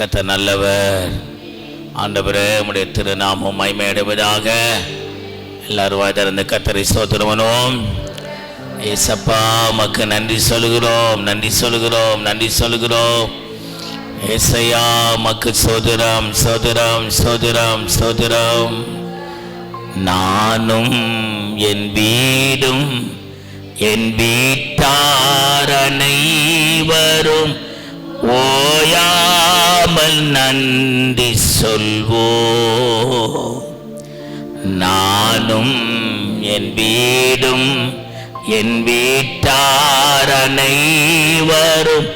கர்த்தர் நல்லவர். ஆண்டவரே, உம்முடைய திருநாமம் மகிமையடைவதாக. எல்லாரும் வாய் திறந்து கர்த்தரை ஸ்தோத்திரம். ஏசப்பா, உமக்கு நன்றி சொல்கிறோம், நன்றி சொல்கிறோம், நன்றி சொல்கிறோம். ஏசையா, உமக்கு ஸ்தோத்திரம், ஸ்தோத்திரம், ஸ்தோத்திரம், ஸ்தோத்திரம். நானும் என் வீடும் என் வீட்டார் அனைவரும் ஓயாமல் நன்றி சொல்வோம். நானும் என் வீடும் என் வீட்டார் அனைவரும்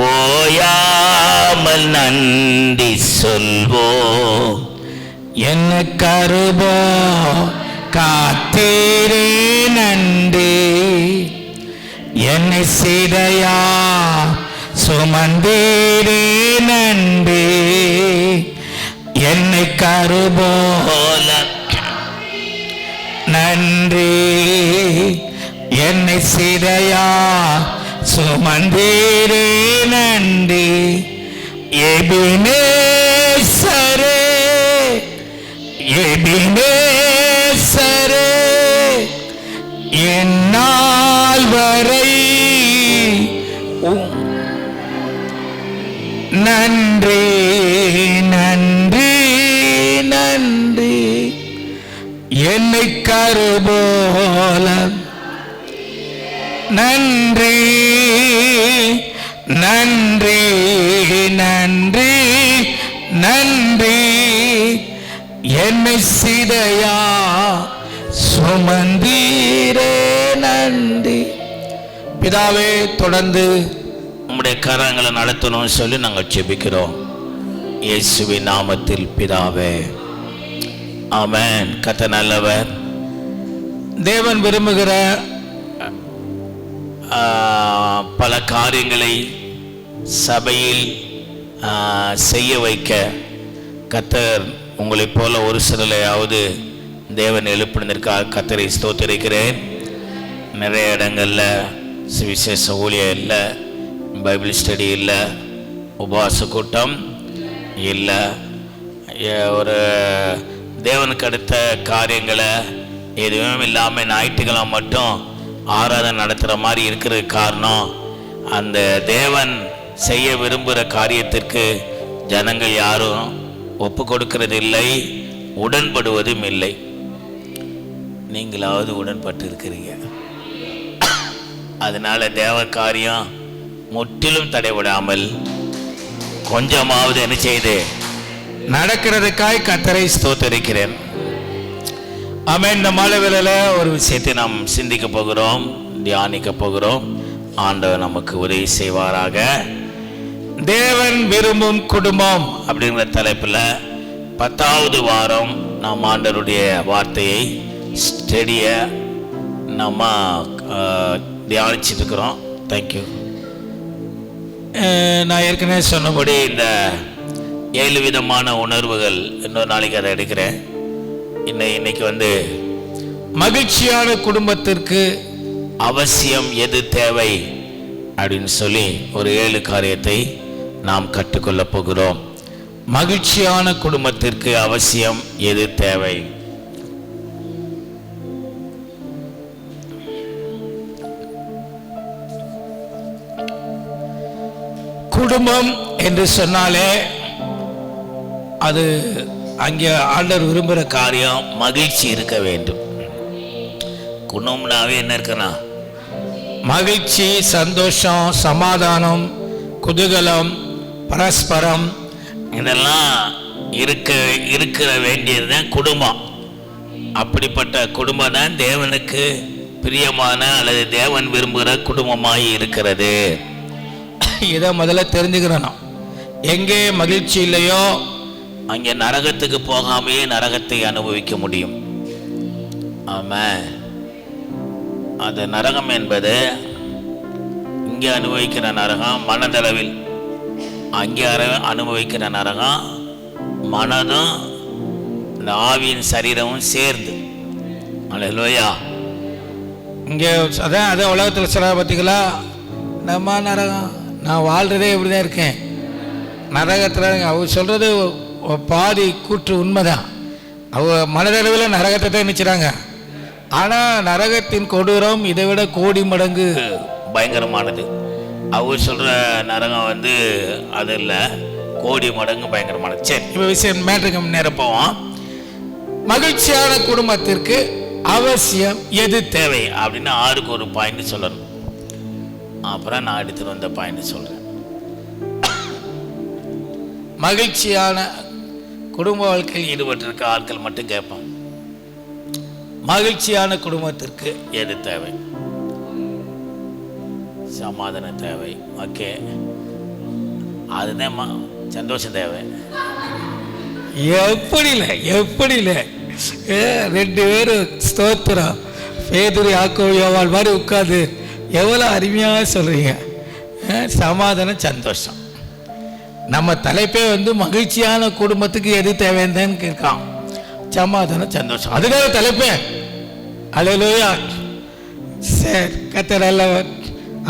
ஓயாமல் நன்றி சொல்வோம். என்ன கருபோ காத்தீரே நன்றி, என்னை சிதையா சுமந்தீரே நன்றி. என்னை கருபோல நன்றி, என்னை சிதையா சுமந்தீரே நன்றி. எபினேசரே, எபினேசரே, என்னால் வரை நன்றி, நன்றி, நன்றி. என்னை கருபோல நன்றி, நன்றி, நன்றி, நன்றி. என்னை சிதையா சுமந்தீரே நன்றி. பிதாவே, தொடர்ந்து உம்முடைய கரங்களை நடத்தணும்னு சொல்லி நாங்கள் ஜெபிக்கிறோம். இயேசுவின் நாமத்தில் பிதாவே, ஆமென். கர்த்தர் நல்லவர். தேவன் விரும்புகிற பல காரியங்களை சபையில் செய்ய வைக்க கர்த்தர் உங்களைப் போல ஒரு சிலரையாவது தேவன் எழுப்பினதற்காக கர்த்தரை ஸ்தோத்திரிக்கிறேன். நிறைய இடங்களில் சுவிசேஷ ஊழியம் இல்லை, பைபிள் ஸ்டடி இல்லை, உபவாச கூட்டம் இல்லை, ஒரு தேவனுக்கு அடுத்த காரியங்களை எதுவும் இல்லாமல் ஞாயிற்றுக்கிழமை மட்டும் ஆராதனை நடத்துகிற மாதிரி இருக்கிறது. காரணம், அந்த தேவன் செய்ய விரும்புகிற காரியத்திற்கு ஜனங்கள் யாரும் ஒப்பு கொடுக்கிறது இல்லை, உடன்படுவதும் இல்லை. நீங்களாவது உடன்பட்டு இருக்கிறீங்க. அதனால தேவ காரியம் முற்றிலும் தடைவிடாமல் கொஞ்சமாவது என்ன செய்து நடக்கிறதுக்காய் கர்த்தரை ஸ்தோத்திரிக்கிறேன். ஆமென். இந்த மாலை வேளையில ஒரு விஷயத்தை நாம் சிந்திக்க போகிறோம், தியானிக்க போகிறோம். ஆண்டவர் நமக்கு உதவி செய்வாராக. தேவன் விரும்பும் குடும்பம் அப்படிங்கிற தலைப்பில் 10வது வாரம் நாம் ஆண்டவருடைய வார்த்தையை ஸ்டடிய நம்ம தியானிச்சுட்டு இருக்கிறோம். தேங்க்யூ. நான் ஏற்கனவே சொன்னபடி இந்த 7 விதமான உணர்வுகள் இன்னொரு நாளைக்கு அதை எடுக்கிறேன். இன்னைக்கு மகிழ்ச்சியான குடும்பத்திற்கு அவசியம் எது தேவை அப்படின்னு சொல்லி ஒரு 7 காரியத்தை நாம் கற்றுக்கொள்ள போகிறோம். மகிழ்ச்சியான குடும்பத்திற்கு அவசியம் எது தேவை? குடும்பம் என்று சொன்னாலே அது அங்கே ஆண்டவர் விரும்புகிற காரியம் மகிழ்ச்சி இருக்க வேண்டும். குடும்பம்னாவே என்ன இருக்குன்னா மகிழ்ச்சி, சந்தோஷம், சமாதானம், குதூகலம், பரஸ்பரம் இதெல்லாம் இருக்கிற வேண்டியதுதான் குடும்பம். அப்படிப்பட்ட குடும்பம் தான் தேவனுக்கு பிரியமான அல்லது தேவன் விரும்புகிற குடும்பமாய் இருக்கிறது. இதை முதல்ல தெரிஞ்சுக்கிறோம். எங்கே மகிழ்ச்சி இல்லையோ அங்கே நரகத்துக்கு போகாமையே நரகத்தை அனுபவிக்க முடியும். ஆமாம். அது நரகம் என்பது இங்கே அனுபவிக்கிற நரகம் மனதளவில், அங்கே அனுபவிக்கிற நரகம் மனதும் இந்த ஆவியின் சரீரமும் சேர்ந்து. அல்லேலூயா. இங்கே அதான் உலகத்தில் சொல்ல பார்த்தீங்களா, நம்ம நரகம், நான் வாழ்கிறதே இப்படி தான் இருக்கேன். நரகத்தில் அவர் சொல்கிறது பாதி கூற்று உண்மைதான். அவ மனதளவில் நரகத்தை தான் நினைச்சாங்க. ஆனால் நரகத்தின் கொடூரம் இதை விட கோடி மடங்கு பயங்கரமானது. அவர் சொல்கிற நரகம் வந்து அது இல்லை, கோடி மடங்கு பயங்கரமானது. சரி, இப்போ விஷயம் மேட்ருக்கு நேரம் போவோம். மகிழ்ச்சியான குடும்பத்திற்கு அவசியம் எது தேவை அப்படின்னு 6க்கு ஒரு பாயிண்ட் சொல்லணும். அப்புறம் நான் எடுத்துட்டு வந்த பாயிண்ட் சொல்கிறேன். மகிழ்ச்சியான குடும்ப வாழ்க்கையில் ஈடுபட்டிருக்க ஆட்கள் மட்டும் கேட்பான், மகிழ்ச்சியான குடும்பத்திற்கு எது தேவை? சமாதானம் தேவை. ஓகே, அதுதான் சந்தோஷம் தேவை. எப்படி இல்லை 2 பேரும் ஸ்தோத்திரம் பேதுரு யாக்கோபு யோவான் மாதிரி உட்காந்து எவ்வளோ அருமையாக சொல்கிறீங்க. சமாதானம் சந்தோஷம். நம்ம தலைப்பே வந்து மகிழ்ச்சியான குடும்பத்துக்கு எது தேவைன்னு கேட்கான். சமாதானம் சந்தோஷம், அதுக்காக தலைப்பே. அல்லேலூயா. சரி, கர்த்தர் நல்லவர்.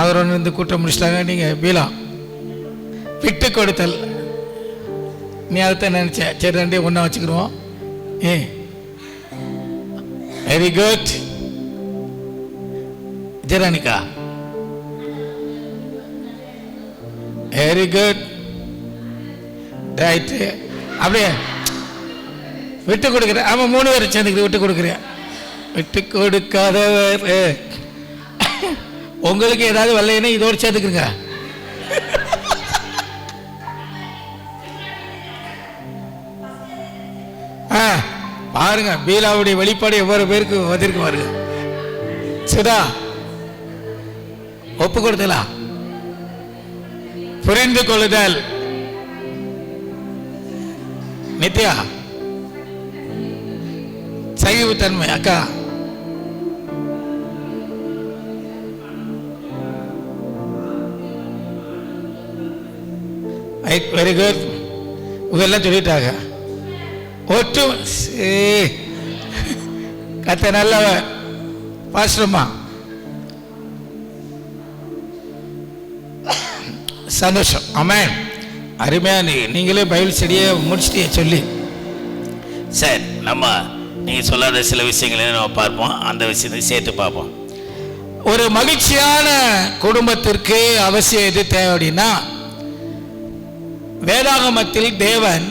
அவர் ஒன்று இந்த கூட்டம் முடிச்சிட்டாங்க. நீங்கள் பீலா விட்டு கொடுத்தல், நீ அதைத்தான் நினச்ச. சரி, 2 ஒன்றா வச்சுக்கிடுவோம். Very good. ஜெரானிகா வெரி குட். ரைட்டு, அப்படியே விட்டு கொடுக்குறேன். ஆமாம், 3 பேர் சேர்ந்துக்கிட்டு விட்டு கொடுக்குறேன். விட்டு கொடுக்காதவர். உங்களுக்கு ஏதாவது வரலைன்னா இதோடு சேர்த்துக்குங்க. பாருங்க, பீலாவுடைய வெளிப்பாடு எவ்வளவு பேருக்கு வந்திருக்கு பாருங்க. சுதா ஒப்பு கொடுத்தலா, புரிந்து கொள்ளுதல். நித்யா சகிவுத்தன்மை. அக்கா வெரி குட். இதெல்லாம் சொல்லிட்டாங்க. ஒற்று கத்த நல்லவர். பாஸ்டர்மா சந்தோஷம். ஆமென். அருமையா நீங்களே பைபிள் ஸ்டடியை முடிச்சிட்டே சொல்லி. சரி, நம்ம நீங்கள் சொல்லாத சில விஷயங்களையும் நம்ம பார்ப்போம், அந்த விஷயத்தை சேர்த்து பார்ப்போம். ஒரு மகிழ்ச்சியான குடும்பத்திற்கு அவசியம் எது தேவை அப்படின்னா, வேதாகமத்தில் தேவன்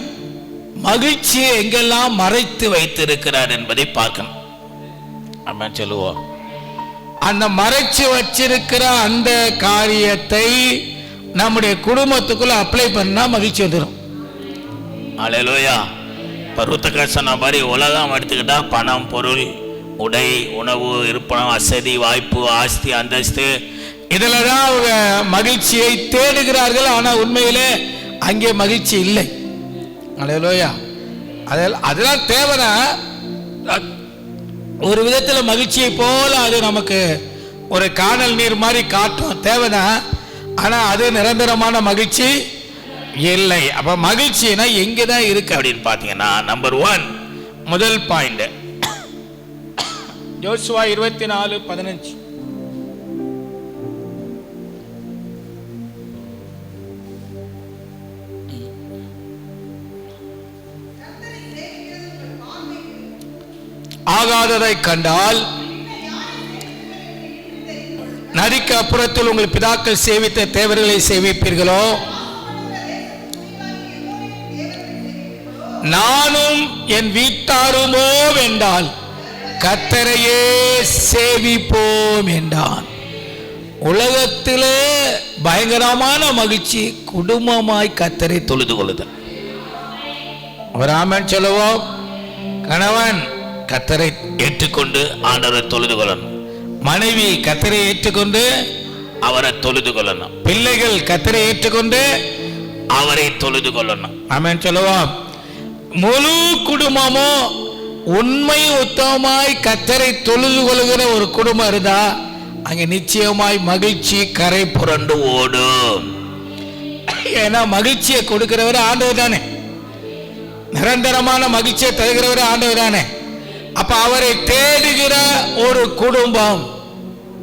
மகிழ்ச்சியை எங்கெல்லாம் மறைத்து வைத்திருக்கிறார் என்பதை பார்க்கணும். ஆமென் சொல்லுவோம். அந்த மறைச்சு வச்சிருக்கிற அந்த காரியத்தை நம்முடைய குடும்பத்துக்குள்ள அப்ளை பண்ணா மகிழ்ச்சி வந்துடும். அல்லேலூயா. பருவத்தக்கா சொன்ன மாதிரி உலகம் எடுத்துக்கிட்டா பணம், பொருள், உடை, உணவு, இருப்பணம், வசதி, வாய்ப்பு, ஆஸ்தி, அந்தஸ்து, இதில் தான் அவங்க மகிழ்ச்சியை தேடுகிறார்கள். ஆனால் உண்மையிலே அங்கே மகிழ்ச்சி இல்லை. அல்லேலூயா. அதெல்லாம் தேவைன்னா ஒரு விதத்தில் மகிழ்ச்சியை போல அது நமக்கு ஒரு காணல் நீர் மாதிரி காட்டும், தேவைதான். ஆனால் அது நிரந்தரமான மகிழ்ச்சி இல்லை. அப்போ மகிழ்ச்சினா எங்கே தான் இருக்கு அப்படின்னு பார்த்தீங்கன்னா, நம்பர் 1 முதல் பாயிண்ட் யோசுவா 24:15. ஆகாததை கண்டால் நதிக்கு அப்புறத்தில் உங்கள் பிதாக்கள் சேவித்த தேவர்களை சேவிப்பீர்களோ, நானும் என் வீட்டாருமோ என்றால் கர்த்தரையே சேவிப்போம் என்றான். உலகத்திலே பயங்கரமான மகிழ்ச்சி குடும்பமாய் கர்த்தரை தொழுது கொள்ளுதல். ஒரு ஆமென் சொல்லுவோம். கணவன் கர்த்தரை ஏற்றுக்கொண்டு ஆண்டவரை தொழுது கொள்ளணும். மனைவி கர்த்தரை ஏற்றுக்கொண்டு அவரை தொழுது கொள்ளணும். பிள்ளைகள் கர்த்தரை ஏற்றுக்கொண்டு அவரை தொழுது கொள்ளணும். ஆமென் சொல்லுவோம். முழு குடும்பமும் உண்மை உத்தமமாய் கர்த்தரை தொழுது கொள்ளுகிற ஒரு குடும்பம் இருந்தா அங்க நிச்சயமாய் மகிழ்ச்சி கரை புரண்டு ஓடும். ஏன்னா மகிழ்ச்சியை கொடுக்கிறவர் ஆண்டவர் தானே, நிரந்தரமான மகிழ்ச்சியை தருகிறவர் ஆண்டவர் தானே. அப்ப அவரை தேடுகிற ஒரு குடும்பம்.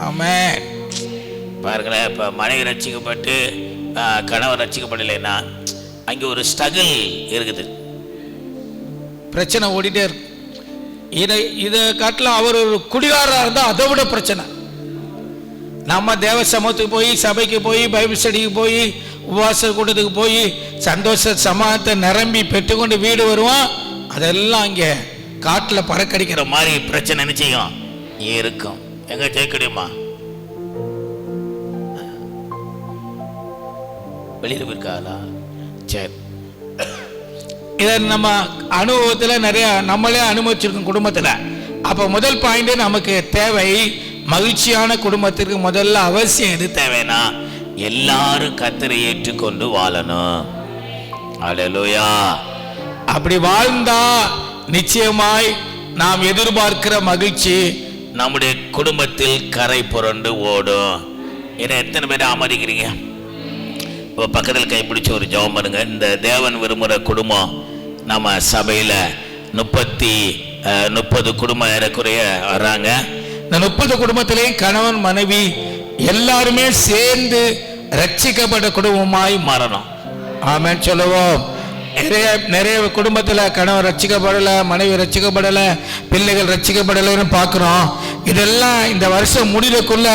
ஆமென். பாருங்களேன், இப்போ மனைவி ரட்சிக்கப்பட்டு கணவர் ரட்சிக்கப்படலைன்னா அங்கே ஒரு ஸ்ட்ரகிள் இருக்குது, பிரச்சனை ஓடிட்டே இருக்கு. இதை காட்டிலும் அவர் ஒரு குடிகாரராக இருந்தால் அதை விட பிரச்சனை. நம்ம தேவ சமூகத்துக்கு போய், சபைக்கு போய், பைபிள் ஸ்டடிக்கு போய், உபவாச கூட்டத்துக்கு போய் சந்தோஷ சமாதத்தை நிரம்பி பெற்றுக்கொண்டு வீடு வருவோம். அதெல்லாம் அங்கே காட்டில் பறக்கடிக்கிற மாதிரி பிரச்சனை நிச்சயம் இருக்கும். எங்க ஜெயிக்கடியுமா? வெளியில் போயிருக்காளா? சரி, இதை நம்ம அனுபவத்தில் நிறைய நம்மளே அனுபவிச்சிருக்கோம் குடும்பத்தில். அப்போ முதல் பாயிண்ட் நமக்கு தேவை, மகிழ்ச்சியான குடும்பத்திற்கு முதல்ல அவசியம் எது தேவைன்னா எல்லாரும் கர்த்தரை ஏற்றுக்கொண்டு வாழணும். அல்லேலூயா. அப்படி வாழ்ந்தா நிச்சயமாய் நாம் எதிர்பார்க்கிற மகிழ்ச்சி நம்முடைய குடும்பத்தில் கரை புரண்டு ஓடும். ஏன்னா எத்தனை பேர் ஆமதிக்கிறீங்க? இப்போ பக்கத்தில் கைப்பிடிச்சு ஒரு ஜெபம் பண்ணுங்க. இந்த தேவன் விரும்புகிற குடும்பம் நம்ம சபையில் 30 குடும்பம் ஏறக்குறைய வர்றாங்க. இந்த 30 குடும்பத்திலையும் கணவன் மனைவி எல்லாருமே சேர்ந்து ரட்சிக்கப்பட்ட குடும்பமாய் மாறணும். ஆமென் சொல்லுவோம். நிறைய குடும்பத்தில் கணவன் ரட்சிக்கப்படலை, மனைவி ரட்சிக்கப்படலை, பிள்ளைகள் ரட்சிக்கப்படலைன்னு பார்க்குறோம். இதெல்லாம் இந்த வருஷம் முடிவுக்குள்ள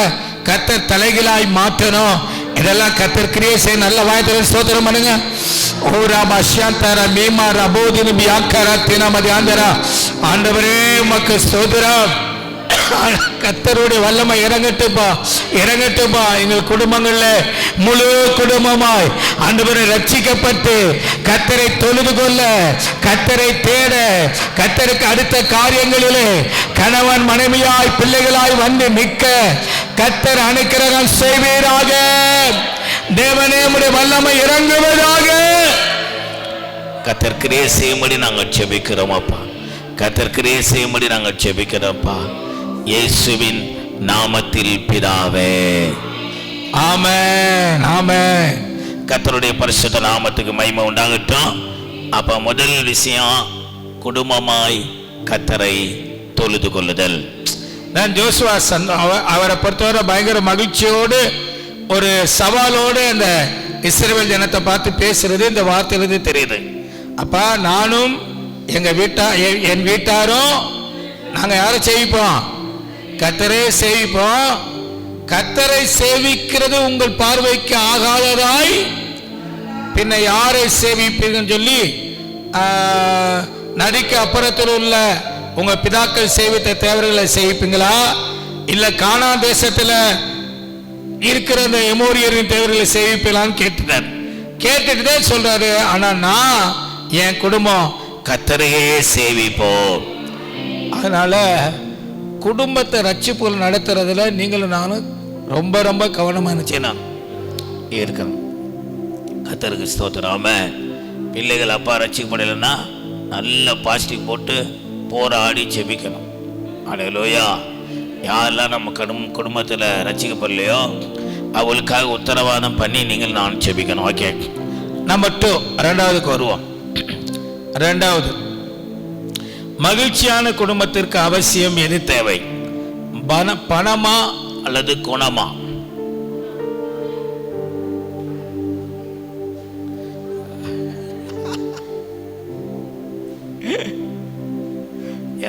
கர்த்தர் தலைகளாய் மாற்றணும். இதெல்லாம் கர்த்தர் கிரியை செய்ய நல்ல வாய்ப்பு ஸ்தோத்திரம் பண்ணுங்க. ஓரா பஷ்யாந்தரா மீமா ரபோதினி பியாக்கரா தினமதி ஆந்தரா. ஆண்டவரே உமக்கு ஸ்தோத்திரம். கர்த்தருடைய வல்லமை இறங்கட்டுப்பா, இறங்கட்டுப்பா. எங்கள் குடும்பங்கள்ல முழு குடும்பமாய் ஆண்டவரை ரட்சிக்கப்பட்டு கர்த்தரை தொழுது கொள்ள, கர்த்தரை தேட, கர்த்தருக்கு அடுத்த காரியங்களிலே கணவன் மனைவியாய் பிள்ளைகளாய் வந்து நிற்க கர்த்தர் அனுக்கிரகம் செய்வீராக. தேவனே உம்முடைய வல்லமை இறங்குவதாக. கர்த்தர் கிரியை செய்யும்படி நாங்கள் ஜெபிக்கிறோம் அப்பா. கர்த்தர் கிரியை செய்யும்படி நாங்கள் ஜெபிக்கிறோம்ப்பா. இயேசுவின் நாமத்தில் பிதாவே, ஆமென், ஆமென். கர்த்தருடைய பரிசுத்த நாமத்துக்கு மகிமை உண்டாகட்டும். அப்ப முதல் விஷயம் குடும்பமாய் கர்த்தரை தொழுது கொள்ளுதல். நான் ஜோசுவா அவரை பொறுத்தவரை பயங்கர மகிழ்ச்சியோடு ஒரு சவாலோடு அந்த இஸ்ரவேல் ஜனத்தை பார்த்து பேசுறது இந்த வார்த்தையிலிருந்து தெரியுது. அப்பா நானும் என் வீட்டாரும் நாங்க யாரை சேவிப்போம்? கர்த்தரை சேவிப்போம். கர்த்தரை சேவிக்கிறது உங்கள் பார்வைக்கு ஆகாததாய் பின்ன யாரை சேவிப்பீங்கன்னு சொல்லி நதிக்கு அப்புறத்தில் உள்ள உங்க பிதாக்கள் சேவித்த தேவர்களை சேவிப்பீங்களா, இல்ல கானான் தேசத்துல இருக்கிற அந்த எமோரியரின் தேவர்களை சேவிப்பீங்களான்னு கேட்டுட்டார். கேட்டுட்டு சொல்றாரு, ஆனா நான் என் குடும்பம் கர்த்தரையே சேவிப்போம். அதனால குடும்பத்தை ரட்சிப்புகள் நடத்துறதுல நீங்களும் நானும் ரொம்ப ரொம்ப கவனமா செய்யணும், இருக்கணும். கர்த்தருக்கு ஸ்தோத்திரம். பிள்ளைகள் அப்பா ரட்சிக்கப்படலைன்னா நல்ல பாசிட்டிவ் போட்டு போராடி ஜெபிக்கணும். அல்லேலூயா. யாரெல்லாம் நம்ம குடும்பத்தில் ரட்சிக்கப்படலையோ அவளுக்காக உத்தரவாதம் பண்ணி நீங்கள் நான் ஜெபிக்கணும். ஓகே. நம்பர் 2, ரெண்டாவதுக்கு வருவோம். ரெண்டாவது, மகிழ்ச்சியான குடும்பத்திற்கு அவசியம் எது தேவை? பணமா அல்லது குணமா?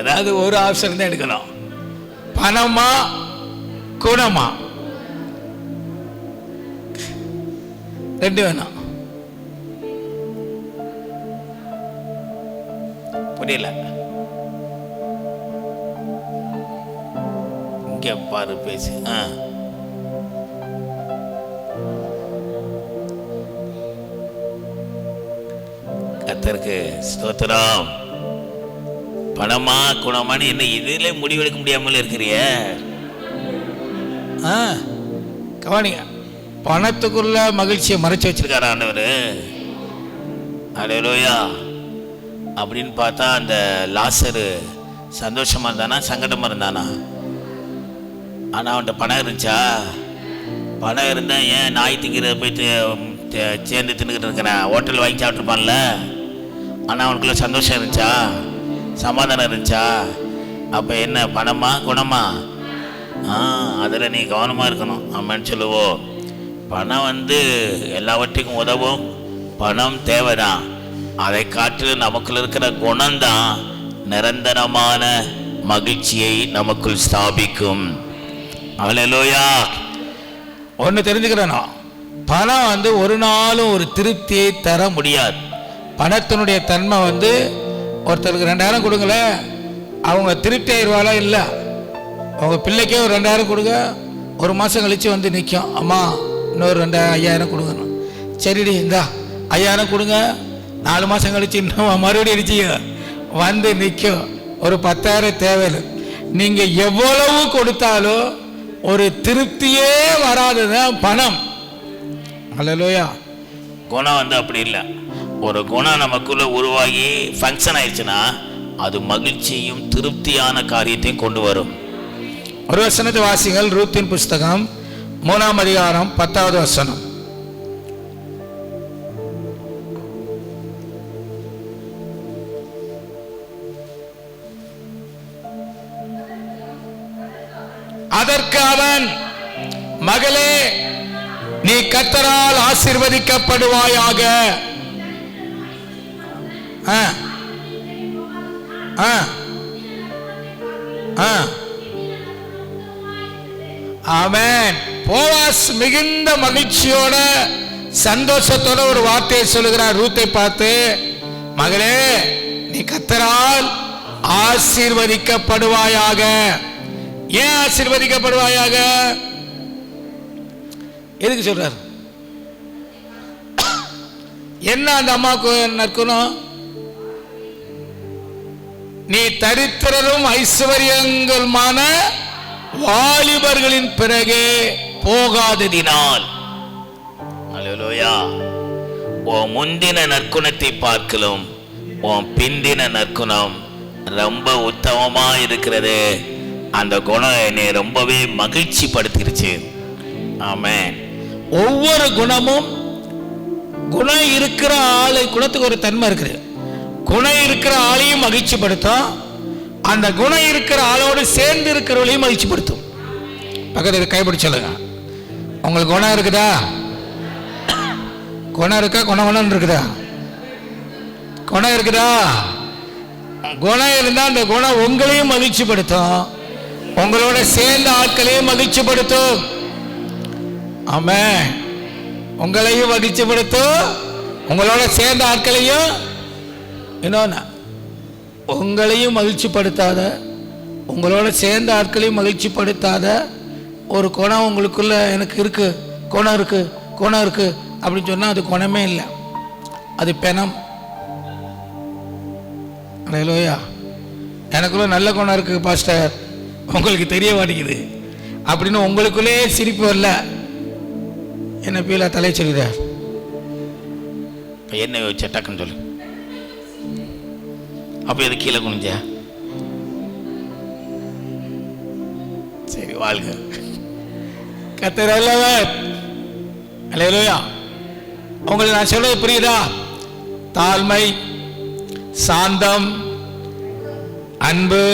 ஏதாவது ஒரு ஆப்ஷன் தான் எடுக்கணும். பணமா குணமா? ரெண்டு வேணும். புரியல. இங்க பாரு பேசு. கர்த்தருக்கு ஸ்தோத்திரம். பணமா குணமானு என்ன இதுல முடிவெடுக்க முடியாமல் இருக்கிறிய? கவனிங்க, பணத்துக்குள்ள மகிழ்ச்சியை மறைச்சு வச்சிருக்காரு ஆண்டவர். அல்லேலூயா. அப்படின்னு பார்த்தா அந்த லாசரு சந்தோஷமா இருந்தானா சங்கடமா இருந்தானா? ஆனா அவன்கிட்ட பணம் இருந்துச்சா? பணம் இருந்தா ஏன் நாய் திங்கிறத போயிட்டு சேர்ந்து தின்னுக்கிட்டு இருக்கிறேன், ஹோட்டல் வாங்கி சாப்பிட்ருப்பான்ல. ஆனால் அவனுக்குள்ள சந்தோஷம் இருந்துச்சா, சமாதானம் இருந்துச்சா? அப்போ என்ன பணமா குணமா? அதில் நீ கவனமாக இருக்கணும். ஆமான்னு சொல்லுவோம். பணம் எல்லாவற்றுக்கும் உதவும், பணம் தேவைதான், அதை காட்டிலும் நமக்குள்ள இருக்கிற குணம்தான் நிரந்தரமான மகிழ்ச்சியை நமக்குள் ஸ்தாபிக்கும். அல்லேலூயா. ஒன்று தெரிஞ்சுக்கிறேன், பணம் ஒரு நாளும் ஒரு திருப்தியை தர முடியாது. பணத்தினுடைய தன்மை ஒருத்தருக்கு 2000 கொடுங்கள, அவங்க திருப்தி ஆயிடுவாளா? இல்லை. அவங்க பிள்ளைக்கே ஒரு 2000 கொடுங்க, ஒரு மாதம் கழித்து நிற்கும், அம்மா இன்னொரு 5000 கொடுங்கணும். சரிடி இந்தா 5000 கொடுங்க, 4 மாதம் கழிச்சு இன்னும் மறுபடியும் அடிச்சு நிற்கும். ஒரு 10,000 தேவையில்லை. நீங்கள் எவ்வளவு கொடுத்தாலும் ஒரு திருப்தியே வராதுதான் பணம். அல்லேலூயா. குணம் அப்படி இல்லை. ஒரு குணம் நமக்குள்ள உருவாகி ஃபங்க்ஷன் ஆயிடுச்சுன்னா அது மகிழ்ச்சியும் திருப்தியான காரியத்தையும் கொண்டு வரும். ஒரு வசனத்தை வாசிங்கள். ரூத்தின் புஸ்தகம் 3ஆம் அதிகாரம் 10வது வசனம். அதற்கு அவன், மகளே, நீ கர்த்தரால் ஆசீர்வதிக்கப்படுவாயாக. ஆமென். போவாஸ் மிகுந்த மகிழ்ச்சியோட சந்தோஷத்தோட ஒரு வார்த்தையை சொல்லுகிறார் ரூத்தை பார்த்து, மகளே, நீ கர்த்தரால் ஆசீர்வதிக்கப்படுவாயாக. ஏன் ஆசீர்வதிக்கப்படுவாயாக? எதுக்கு சொல்றார்? என்ன அந்த அம்மாவுக்கு நற்கணும்? நீ தரித்திரரும் ஐஸ்வர்யங்களுமான வாலிபர்களின் பிறகே போகாததினால். அல்லேலூயா. உன் முந்தின நற்குணத்தை பார்க்கலும் உன் பிந்தின நற்குணம் ரொம்ப உத்தமமா இருக்கிறது. அந்த குணம் என்னை ரொம்பவே மகிழ்ச்சி படுத்திருச்சு. ஆமென். ஒவ்வொரு குணமும் குணம் இருக்கிற ஆளை, குணத்துக்கு ஒரு தன்மை இருக்குது. குணம் இருக்கிற ஆளையும் மகிழ்ச்சி படுத்தும், அந்த குணம் இருக்கிற ஆளோடு சேர்ந்து இருக்கிறவளையும் மகிழ்ச்சி படுத்தும். பக்கத்துக்கு கைப்பிடி சொல்லுங்க, உங்களுக்கு குணம் இருக்குதா? குணம் இருக்கா? குணம் இருக்குதா? குணம் இருக்குதா? குணம் இருந்தால் அந்த குணம் உங்களையும் மகிழ்ச்சி படுத்தும், உங்களோட சேர்ந்த ஆட்களையும் மகிழ்ச்சி படுத்தும். ஆமென். உங்களையும் மகிழ்ச்சி படுத்தும், உங்களோட சேர்ந்த ஆட்களையும். இன்னொன்று, உங்களையும் மகிழ்ச்சி படுத்தாத, உங்களோட சேர்ந்த ஆட்களையும் மகிழ்ச்சி படுத்தாத ஒரு குணம் உங்களுக்குள்ள எனக்கு இருக்கு, குணம் இருக்கு, குணம் இருக்கு அப்படின்னு சொன்னால் அது குணமே இல்லை, அது பெணம். அல்லேலூயா. எனக்குள்ள நல்ல குணம் இருக்கு பாஸ்டர், உங்களுக்கு தெரிய மாட்டேங்குது அப்படின்னு உங்களுக்குள்ளே சிரிப்பு வரல, என்ன பீலா தலையை சொல்லுறார். என்ன யோசிச்ச டக்குன்னு சொல்லு. அப்ப எது கீழே குனிஞ்சா? சரி, வாழ்க. கர்த்தர் நல்லவர். அல்லேலூயா. உங்களுக்கு நான் சொல்றது புரியுதா? தாழ்மை, சாந்தம், அன்பு,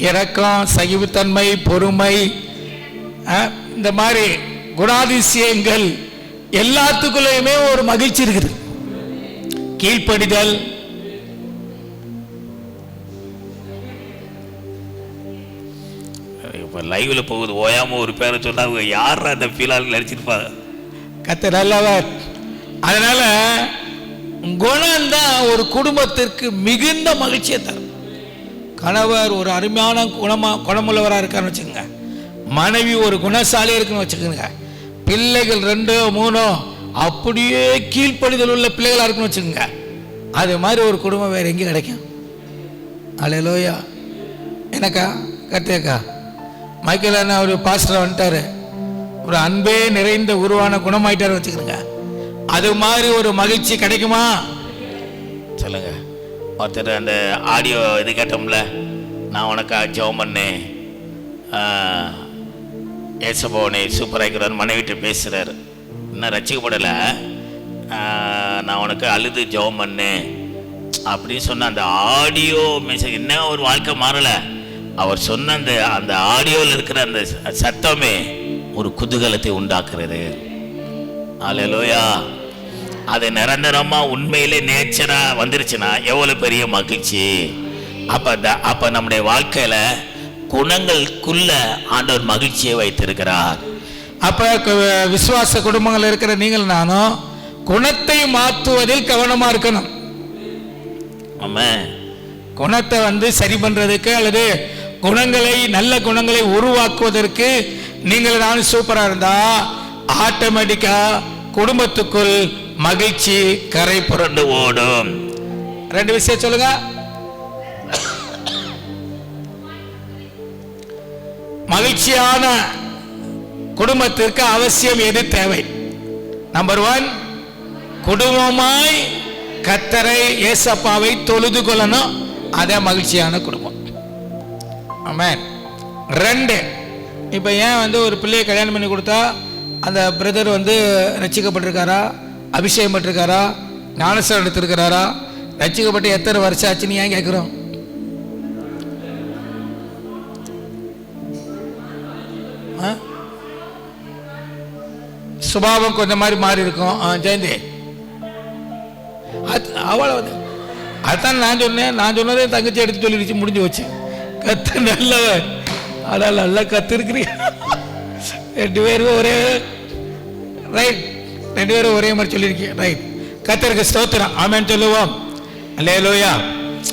இரக்கம், சகிவுத்தன்மை, பொறுமை, இந்த மாதிரி குணாதிசயங்கள் எல்லாத்துக்குள்ளேயுமே ஒரு மகிழ்ச்சி இருக்குது. கீழ்ப்படிதல், இப்போ லைவ்ல போகுது, ஓயாம ஒரு பேரை சொன்னா அவங்க யார் அந்த ஃபீலால் நடிச்சிருப்பாங்க. கர்த்தர் நல்லவர். அதனால குணம் தான் ஒரு குடும்பத்திற்கு மிகுந்த மகிழ்ச்சியை தரும். கணவர் ஒரு அருமையான குணமுள்ளவராக இருக்கான்னு வச்சுக்கோங்க, மனைவி ஒரு குணசாலியாக இருக்குன்னு வச்சுக்கோங்க, பிள்ளைகள் 2 3 அப்படியே கீழ்ப்படிதல் உள்ள பிள்ளைகளாக இருக்குன்னு வச்சுக்கோங்க, அது மாதிரி ஒரு குடும்பம் வேறு எங்கேயும் கிடைக்கும். அல்லேலூயா. எனக்கா கத்தேக்கா மைக்கேல் அண்ணா ஒரு பாஸ்டர் வந்துட்டார், ஒரு அன்பே நிறைந்த உருவான குணமாயிட்டார் வச்சுக்கிறேங்க, அது மாதிரி ஒரு மகிழ்ச்சி கிடைக்குமா? சொல்லுங்க. ஒருத்தர் அந்த ஆடியோ இது கேட்டோம்ல, நான் உனக்கு ஜெபம் பண்ணேன், ஏசப்போனே சூப்பராகிறார் மனைவிட்டு பேசுகிறார், இன்னும் ரசிக்கப்படலை, நான் உனக்கு அழுது ஜெபம் பண்ணேன் அப்படின்னு சொன்ன அந்த ஆடியோ மெசேஜ் என்ன ஒரு வாழ்க்கை மாறலை. அவர் சொன்ன அந்த ஆடியோவில் இருக்கிற அந்த சத்தமே ஒரு குதூகலத்தை உண்டாக்குறது. அல்லேலூயா. அது நிரந்தரமா உண்மையிலே நேச்சரா வந்துருச்சுன்னா எவ்வளவு பெரிய மகிழ்ச்சி. அப்ப நம்முடைய வாழ்க்கையில குணங்களுக்குள்ள ஆண்டவர் மகிழ்ச்சியை வைத்திருக்கிறார். அப்ப விசுவாச குடும்பங்கள் இருக்கிற நீங்கள் நானும் குணத்தை மாற்றுவதில் கவனமா இருக்கணும். ஆமென். குணத்தை சரி பண்றதுக்கு அல்லது குணங்களை நல்ல குணங்களை உருவாக்குவதற்கு நீங்கள் நானும் சூப்பரா இருந்தா ஆட்டோமேட்டிக்கா குடும்பத்துக்குள் மகிழ்ச்சி கரை புரண்டு ஓடும். 2 விஷயம் சொல்லுங்க. மகிழ்ச்சியான குடும்பத்திற்கு அவசியம் எது தேவை? நம்பர் 1, குடும்பமாய் கர்த்தரை ஏசப்பாவை தொழுது கொள்ளணும். அதே மகிழ்ச்சியான குடும்பம். ஆமென். 2, இப்போ ஏன் ஒரு பிள்ளையை கல்யாணம் பண்ணி கொடுத்தா அந்த பிரதர் ரட்சிக்கப்பட்டிருக்காரா, அபிஷேகம் பட்டிருக்காரா, ஞானஸ்நானம் எடுத்திருக்கிறாரா, ரட்சிக்கப்பட்டு எத்தனை வருஷம் ஆச்சுன்னு ஏன் கேட்குறோம்? சுபாவம் கொஞ்சம் மாதிரி மாறி இருக்கும். ஜெயந்தி அவளை அதான் நான் சொன்னதே தங்கச்சி எடுத்து சொல்லிடுச்சு, முடிஞ்சு வச்சு. கத்து நல்லவன், ஆனால் நல்லா கத்து இருக்கிறீங்க. 2 பேரும் ஒரே ரைட், 2 பேரும் ஒரே மாதிரி சொல்லியிருக்கீங்க. ரைட், கத்தருக்கு ஸ்தோத்திரம். ஆமென் சொல்லுவோம். அல்லேலூயா.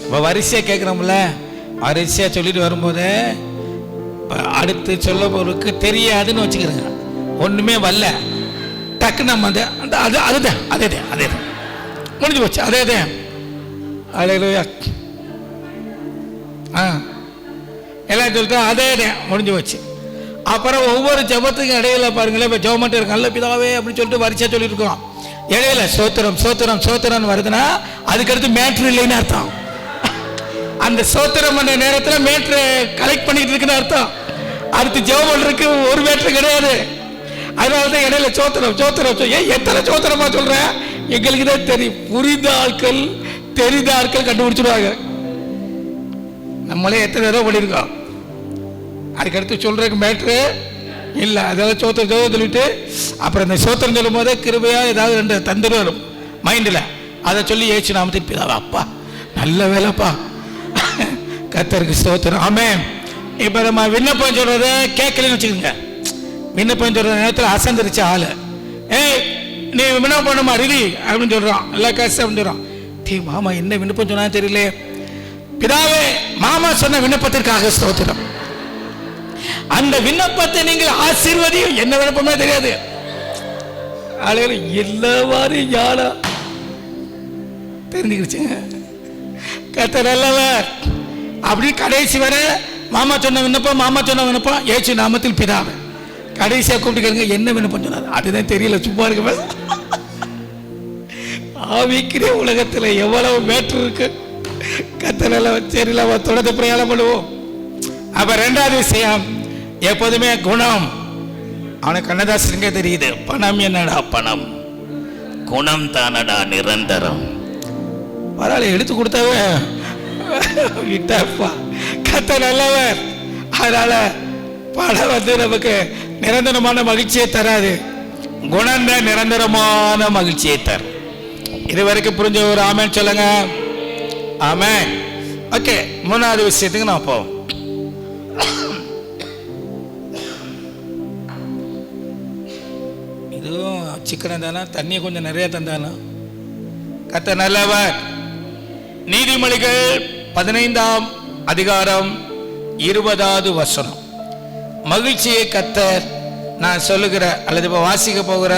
இப்போ வரிசையாக கேட்குறோம்ல, வரிசையாக சொல்லிட்டு வரும்போது அடுத்து சொல்ல போறதுக்கு தெரியாதுன்னு வச்சுக்கிறேங்க. ஒன்றுமே வரல, டக்கு நம்ம அதுதான் அதே முடிஞ்சு போச்சு. அதே அல்லேலூயா. எல்லாம் சொல்லிட்டு அதே முடிஞ்சு போச்சு. அப்புறம் ஒவ்வொரு ஜபத்துக்கும் இடையில பாருங்களேன், இப்போ ஜெபம் மட்டும் நல்ல பிதாவே அப்படின்னு சொல்லிட்டு வரிசையாக சொல்லியிருக்கோம். இடையில சோத்திரம் சோத்திரம் சோத்திரம் வருதுன்னா அதுக்கடுத்து மேட்ரு இல்லைன்னு அர்த்தம். அந்த சோத்திரம் பண்ண நேரத்தில் மேட்ரு கலெக்ட் பண்ணிட்டு இருக்குன்னு அர்த்தம். அடுத்து ஜெபம் பண்ணுறதுக்கு ஒரு மேட்ரு கிடையாது. அதனால தான் இடையில சோத்திரம் சோத்திரம். ஏன் எத்தனை சோத்திரமா சொல்றேன்? எங்களுக்கு தான் தெரியும். புரிந்த ஆட்கள் தெரிந்த ஆட்கள் கண்டுபிடிச்சிடுவாங்க. நம்மளே எத்தனை தடவை பண்ணியிருக்கோம். அதுக்கடுத்து சொல்றதுக்கு மேட்ரு இல்லை. அதாவது சோத்திரம் சோதம் சொல்லிட்டு அப்புறம் இந்த சோத்திரம் சொல்லும் போதே கிருபையா ஏதாவது 2 தந்துடும் வரும் மைண்டில். அதை சொல்லி ஏச்சு நாம திருப்பி அப்பா நல்ல வேலைப்பா, கர்த்தருக்கு ஸ்தோத்திரம். ஆமென். இப்போ நம்ம விண்ணப்பம் சொல்றதை கேட்கலன்னு வச்சுக்கோங்க. விண்ணப்பம் சொல்ற நேரத்தில் அசந்துருச்சு ஆளு. ஏய் நீ விண்ணப்பம் பண்ணுமா ரிதி அப்படின்னு சொல்றான். எல்லா காசு அப்படின்னு சொல்றான். மாமா என்ன விண்ணப்பம் சொன்னா தெரியல. பிதாவே, மாமா சொன்ன விண்ணப்பத்திற்காக ஸ்தோத்திரம். அந்த விண்ணப்பத்தை நீங்கள் ஆசீர்வதியும். என்ன விண்ணப்பமே தெரியாது. எல்லாரும் யாரா தெரிஞ்சுக்கிடுச்சுங்க. கர்த்தர் நல்லவர் அப்படி கடைசி வரை மாமா சொன்ன விண்ணப்பம், மாமா சொன்ன விண்ணப்பம், ஏசு நாமத்தில் பிதாவே. கடைசியாக கூப்பிட்டுக்கிறங்க என்ன விண்ணப்பம் சொன்னார் அதுதான் தெரியல. சும்மா இருக்க ஆவிக்கிற உலகத்தில் எவ்வளவு மேட்ரு இருக்கு. கத்தல சரியில்ல தொடர்ந்து பிரயாணம் பண்ணுவோம். அப்ப 2வது விஷயம் எப்போதுமே குணம். அவனுக்கு கண்ணதாசனுக்கே தெரியுது. பணம் என்னடா பணம், குணம் தானடா நிரந்தரம். பரவாயில்ல, எடுத்து கொடுத்தவே விட்டாப்பா. கத்த நல்லவர். அதனால பணம் நமக்கு நிரந்தரமான மகிழ்ச்சியை தராது. குணம் தான் நிரந்தரமான மகிழ்ச்சியை தரும். இது வரைக்கும் புரிஞ்ச ஒரு ஆமென் சொல்லுங்க. ஆமென். ஓகே, 3வது விஷயத்துக்கு நான் போவோம். இதுவும் சிக்கனம் தானே, தண்ணியை கொஞ்சம் நிறைய தந்தானா. கத்த நல்லவர். நீதிமொழிகள் 15ஆம் அதிகாரம் 20வது வசனம். மகிழ்ச்சியை கத்தர் நான் சொல்லுகிற அல்லது இப்ப வாசிக்க போகிற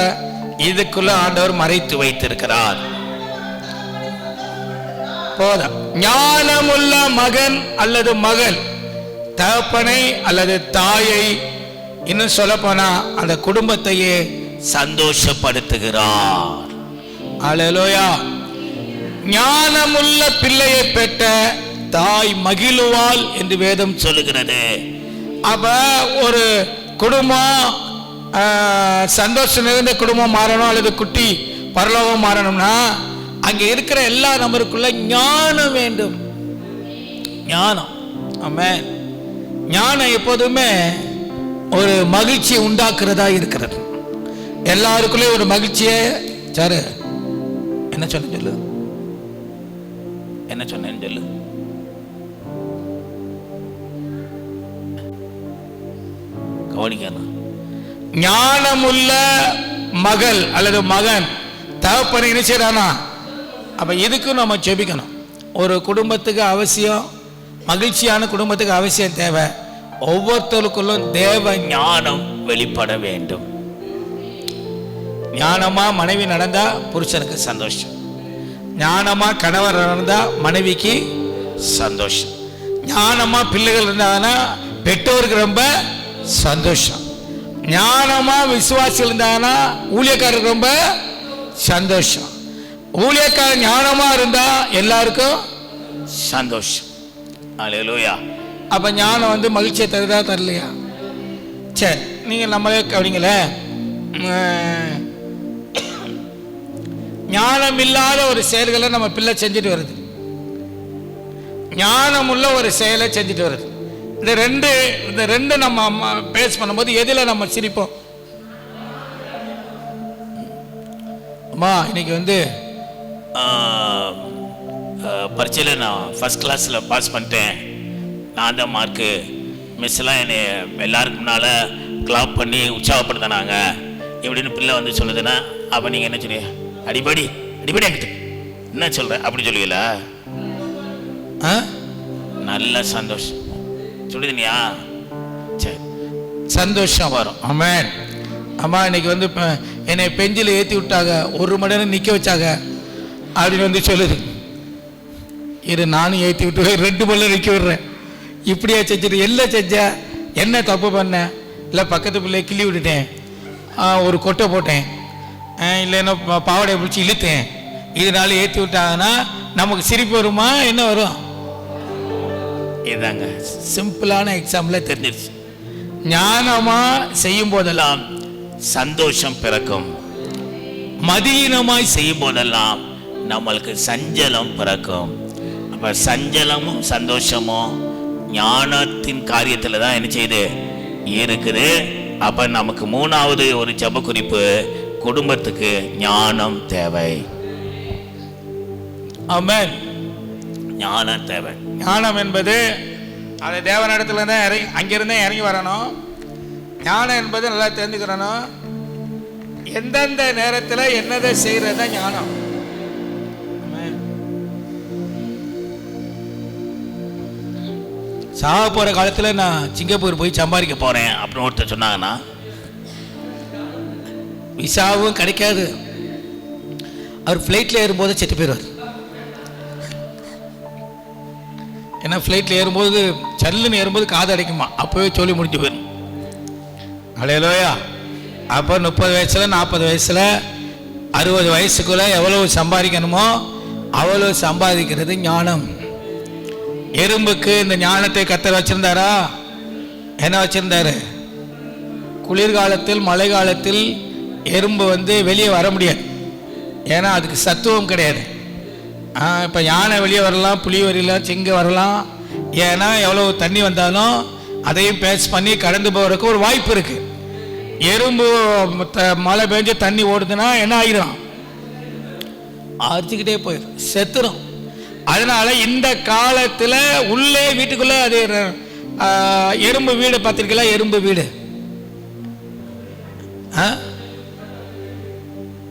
இதுக்குள்ள ஆண்டவர் மறைத்து வைத்திருக்கிறார். போதும். ஞானமுள்ள மகன் அல்லது மகள் தகப்பனை அல்லது தாயை, இன்னும் சொல்ல போனா அந்த குடும்பத்தையே சந்தோஷப்படுத்துகிறார். அல்லேலூயா. ஞானமுள்ள பிள்ளையை பெற்ற தாய் மகிழுவாள் என்று வேதம் சொல்லுகிறது. அப்ப ஒரு குடும்பம் சந்தோஷம் நிறைந்த குடும்பம் மாறணும் அல்லது குட்டி பரலோகம் மாறணும்னா அங்க இருக்கிற எல்லா நபருக்குள்ள ஞானம் வேண்டும். ஞானம். ஆமென். ஞானம் எப்போதுமே ஒரு மகிழ்ச்சியை உண்டாக்குறதா இருக்கிறது. எல்லாருக்குள்ளே ஒரு மகிழ்ச்சியை என்ன சொன்னேன்னு சொல்லு, என்ன சொன்னேன்னு சொல்லு. கவனிக்கணும். ஞானமுள்ள மகள் அல்லது மகன் தகப்பனை என்ன செய்யறானா? அப்ப இதுக்கும் நம்ம ஜெபிக்கணும். ஒரு குடும்பத்துக்கு அவசியம், மகிழ்ச்சியான குடும்பத்துக்கு அவசியம் தேவை, ஒவ்வொருத்தருக்குள்ளும் தேவ ஞானம் வெளிப்பட வேண்டும். ஞானமா மனைவி நடந்தா புருஷனுக்கு சந்தோஷம், ஞானமா கணவர் நடந்தா மனைவிக்கு சந்தோஷம், ஞானமா பிள்ளைகள் இருந்தாங்கன்னா பெற்றோருக்கு ரொம்ப சந்தோஷம், ஞானமா விசுவாசி இருந்தாங்கன்னா ஊழியக்காரருக்கு ரொம்ப சந்தோஷம், ஊழியக்காரர் ஞானமா இருந்தா எல்லாருக்கும் சந்தோஷம். அல்லேலூயா. அப்ப ஞானம் வந்து மகிழ்ச்சியை தருதா தரலையா? சரி, நீங்க நம்மளே கவனிங்களே, ஞானம் இல்லாத ஒரு செயல்களை நம்ம பிள்ளை செஞ்சுட்டு வருது, ஞானமுள்ள ஒரு செயலை செஞ்சுட்டு வருது. இந்த ரெண்டு நம்ம பேஸ் பண்ணும்போது எதில் நம்ம சிரிப்போம்? அம்மா இன்னைக்கு வந்து பரீட்சையில் நான் ஃபஸ்ட் கிளாஸில் பாஸ் பண்ணிட்டேன், நான் தான் மார்க்கு, மிஸ்லாம் என்னை எல்லாருக்கும் முன்னால் கிளாப் பண்ணி உற்சாகப்படுத்தினாங்க இப்படின்னு பிள்ளை வந்து சொல்லுதுன்னா, அப்போ நீங்கள் என்ன சொல்லுவீங்க? அடிப்படி அடிப்படி என்கிட்ட என்ன சொல்கிற அப்படி சொல்லுவீங்களா? நல்ல சந்தோஷம் சொல்லுதுனியா? சரி, சந்தோஷம் வரும். ஆமென். அம்மா இன்னைக்கு வந்து என்னை பெஞ்சில் ஏற்றி விட்டாங்க, 1 மணி நேரம் நிற்க வச்சாங்க அப்படின்னு வந்து சொல்லுது. இரு நானும் ஏற்றி விட்டு 2 மணி நேரம் நிற்க விடுறேன். இப்படியா செஞ்சுட்டு எல்லாம் செஞ்ச, என்ன தப்பு பண்ணேன்? இல்லை பக்கத்து பிள்ளைய கிள்ளி விட்டுட்டேன், ஒரு கொட்டை போட்டேன், இல்லைன்னா பாவாடையை பிடிச்சி இழுத்தேன், இதனால ஏற்றி விட்டாங்கன்னா நமக்கு சிரிப்பு வருமா என்ன வரும்? இதாங்க சிம்பிளான எக்ஸாம்பிள் தெரிஞ்சிருச்சு. ஞானமா செய்யும் போதெல்லாம் சந்தோஷம் பிறக்கும், மதியீனமாய் செய்யும் போதெல்லாம் நம்மளுக்கு சஞ்சலம் பிறக்கும். அப்ப சஞ்சலமும் சந்தோஷமும் ஞானத்தின் காரியத்துல தான் என்ன செய்யுது இருக்குது. அப்ப நமக்கு 3வது ஒரு ஜெப குறிப்பு, குடும்பத்துக்கு ஞானம் தேவை. ஆமென். ஞானம் தேவை. ஞானம் என்பது அது தேவனிடத்துல தான் அங்கிருந்தே இறங்கி வரணும். ஞானம் என்பது நல்லா தெரிஞ்சுக்கிறணும், எந்தெந்த நேரத்தில் என்னதை செய்யறது தான் ஞானம். சாக போகிற காலத்தில் நான் சிங்கப்பூர் போய் சம்பாதிக்க போறேன் அப்படின்னு ஒருத்தர் சொன்னாங்கன்னா விசாவும் கிடைக்காது, அவர் ஃப்ளைட்டில் ஏறும்போது செத்து போயிடுவார். ஏன்னா ஃப்ளைட்டில் ஏறும்போது சல்லுன்னு ஏறும்போது காது அடைக்குமா, அப்போவே சொல்லி முடிஞ்சு போயிடும். அல்லேலூயா. அப்போ 30 வயசில் 40 வயசில் 60 வயசுக்குள்ளே எவ்வளவு சம்பாதிக்கணுமோ அவ்வளவு சம்பாதிக்கிறது ஞானம். எறும்புக்கு இந்த ஞானத்தை கர்த்தர் வச்சிருந்தாரா? என்ன வச்சிருந்தாரு? குளிர்காலத்தில் மழை காலத்தில் எறும்பு வந்து வெளியே வர முடியாது, ஏன்னா அதுக்கு சத்துவம் கிடையாது. இப்போ யானை வெளியே வரலாம், புலி வரலாம், சிங்கம் வரலாம், ஏன்னா எவ்வளோ தண்ணி வந்தாலும் அதையும் பேஸ் பண்ணி கடந்து போகிறதுக்கு ஒரு வாய்ப்பு இருக்குது. எறும்பு மழை பெஞ்சு தண்ணி ஓடுதுன்னா என்ன ஆகிடும்? அரிச்சுக்கிட்டே போயிடும், செத்துரும். அதனால இந்த காலத்தில் உள்ளே வீட்டுக்குள்ளே அது எறும்பு வீடு பார்த்துருக்கல, எறும்பு வீடு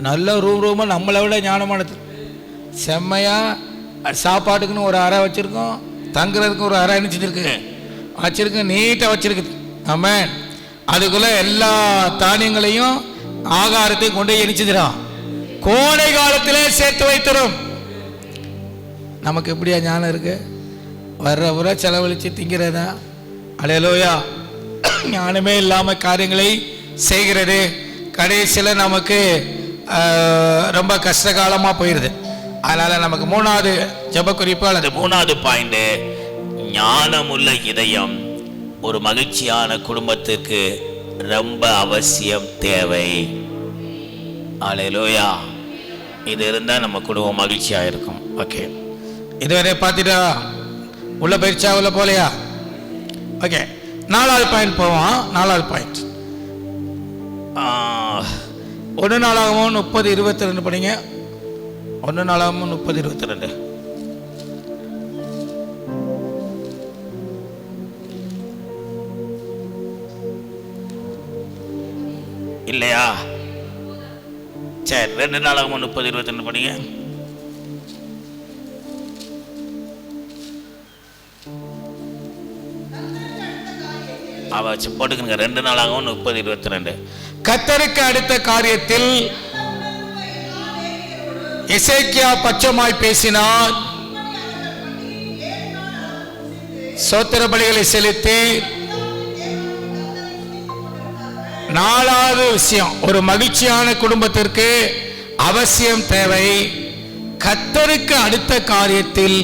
நல்ல ரூமாக நம்மளை விட ஞானமானது, செம்மையாக சாப்பாட்டுக்குன்னு ஒரு அறை வச்சுருக்கோம், தங்குறதுக்கு ஒரு அறை அனுப்பிச்சிருக்கு வச்சுருக்கு, நீட்டாக வச்சுருக்குது. ஆமாம். அதுக்குள்ளே எல்லா தானியங்களையும் ஆகாரத்தையும் கொண்டு போய் எரிச்சுக்கிறோம், கோடை காலத்தில் சேர்த்து வைத்துரும். நமக்கு எப்படியா ஞானம் இருக்கு? வர்ற உரை செலவழித்து திங்கிறதா? அல்லேலூயா. ஞானமே இல்லாமல் காரியங்களை செய்கிறது கடைசியில் நமக்கு ரொம்ப கஷ்ட காலமாக போயிடுது. அதனால் நமக்கு 3வது ஜெப குறிப்பு அல்லது 3வது பாயிண்ட், ஞானமுள்ள இதயம் ஒரு மகிழ்ச்சியான குடும்பத்திற்கு ரொம்ப அவசியம் தேவை. அல்லேலூயா. இது இருந்தால் நம்ம குடும்பம் மகிழ்ச்சியாக இருக்கும். ஓகே, இதுவரை பார்த்துட்டா உள்ள பயிற்சியா உள்ள போலையா? ஓகே, 4வது பாயிண்ட் போவோம். 4வது பாயிண்ட் 1 நாளாகவும் 30:22 படிங்க. 1 நாளாகமம் 30:22. இல்லையா? சரி, 2 நாளாகமம் 30:22 படிங்க. அவ போட்டுக்கங்க. 2 நாளாகவும் 30:22. கர்த்தருக்கு அடுத்த காரியத்தில் எசேக்கியா பட்சமாய் பேசினார். ஸ்தோத்திர பலிகளை செலுத்தி 4வது விஷயம், ஒரு மகிழ்ச்சியான குடும்பத்திற்கு அவசியம் தேவை. கர்த்தருக்கு அடுத்த காரியத்தில்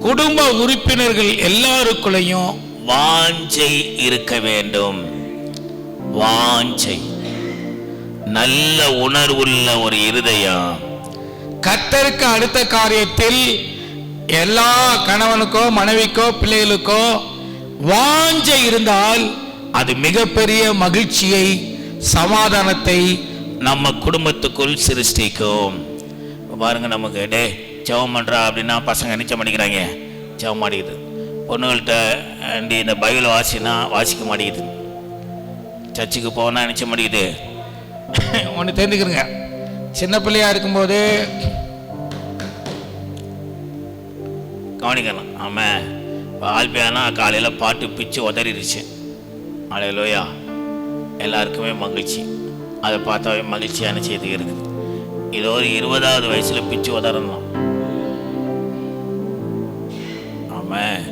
குடும்ப உறுப்பினர்கள் எல்லாருக்குள்ளையும் வாஞ்சை இருக்க வேண்டும். வாஞ்சை, நல்ல உணர்வுள்ள ஒரு இருதயம். கர்த்தருக்கு அடுத்த காரியத்தில் எல்லா கணவனுக்கோ மனைவிக்கோ பிள்ளைகளுக்கோ வாஞ்சை இருந்தால் அது மிகப்பெரிய மகிழ்ச்சியை, சமாதானத்தை நம்ம குடும்பத்துக்குள் சிருஷ்டிக்கும். பாருங்க, நமக்கு டே ஜெபம் பண்றா அப்படின்னா பசங்க நிச்சயம் பண்ணிக்கிறாங்க, ஜெபம் மாட்டேங்குது. பொண்ணுகள்கிட்ட இந்த பைபிள் வாசிக்க மாட்டேங்குது. சர்ச்சுக்கு போனால் நிச்சயம் மாட்டேங்குது. ஒன்று தெரிஞ்சுக்கிறங்க, சின்ன பிள்ளையா இருக்கும்போது கவனிக்கலாம். ஆமாம், ஆல்பியானா காலையில் பாட்டு பிச்சு உதறிடுச்சு. அல்லேலூயா. எல்லாருக்குமே மகிழ்ச்சி, அதை பார்த்தாவே மகிழ்ச்சியான செய்தி இருக்குது. இது ஒரு 20வது வயசில் பிச்சு உதறணும். ஆமாம்,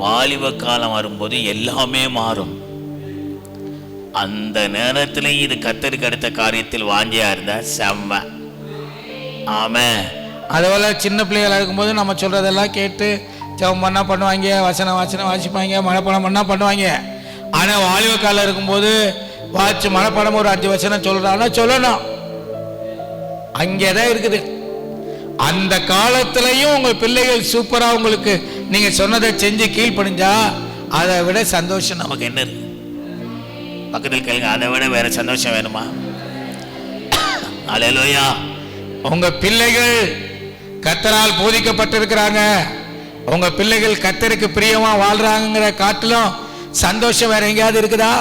வாலிப காலம் வரும்போது எல்லாமே மாறும். அந்த நேரத்தில் இது கர்த்தருக்கு அடுத்த காரியத்தில் வாஞ்சியா இருந்தா செம்ம. ஆமாம். அதுபோல் சின்ன பிள்ளைகளாக இருக்கும்போது நம்ம சொல்கிறதெல்லாம் கேட்டு ஜெபம் பண்ணால் பண்ணுவாங்க, வசனம் வாசிப்பாங்க, மனப்பாடம் பண்ணால் பண்ணுவாங்க. ஆனால் வாலிப காலம் இருக்கும்போது மனப்பாடம் ஒரு 5 வசனம் சொல்கிறான்னா சொல்லணும். அங்கே தான் இருக்குது. அந்த காலத்திலையும் உங்கள் பிள்ளைகள் சூப்பராக உங்களுக்கு நீங்கள் சொன்னதை செஞ்சு கீழ்ப்படிஞ்சா அதை விட சந்தோஷம் நமக்கு என்ன இருக்கு? பக்கத்தில் கேளுங்க, அதை விட வேற சந்தோஷம் வேணுமா? அல்லேலூயா. உங்க பிள்ளைகள் கர்த்தரால் போதிக்கப்பட்டிருக்கிறாங்க, உங்க பிள்ளைகள் கர்த்தருக்கு பிரியமா வாழ்றாங்கிற காட்டிலும் சந்தோஷம் வேற எங்கேயாவது இருக்குதா?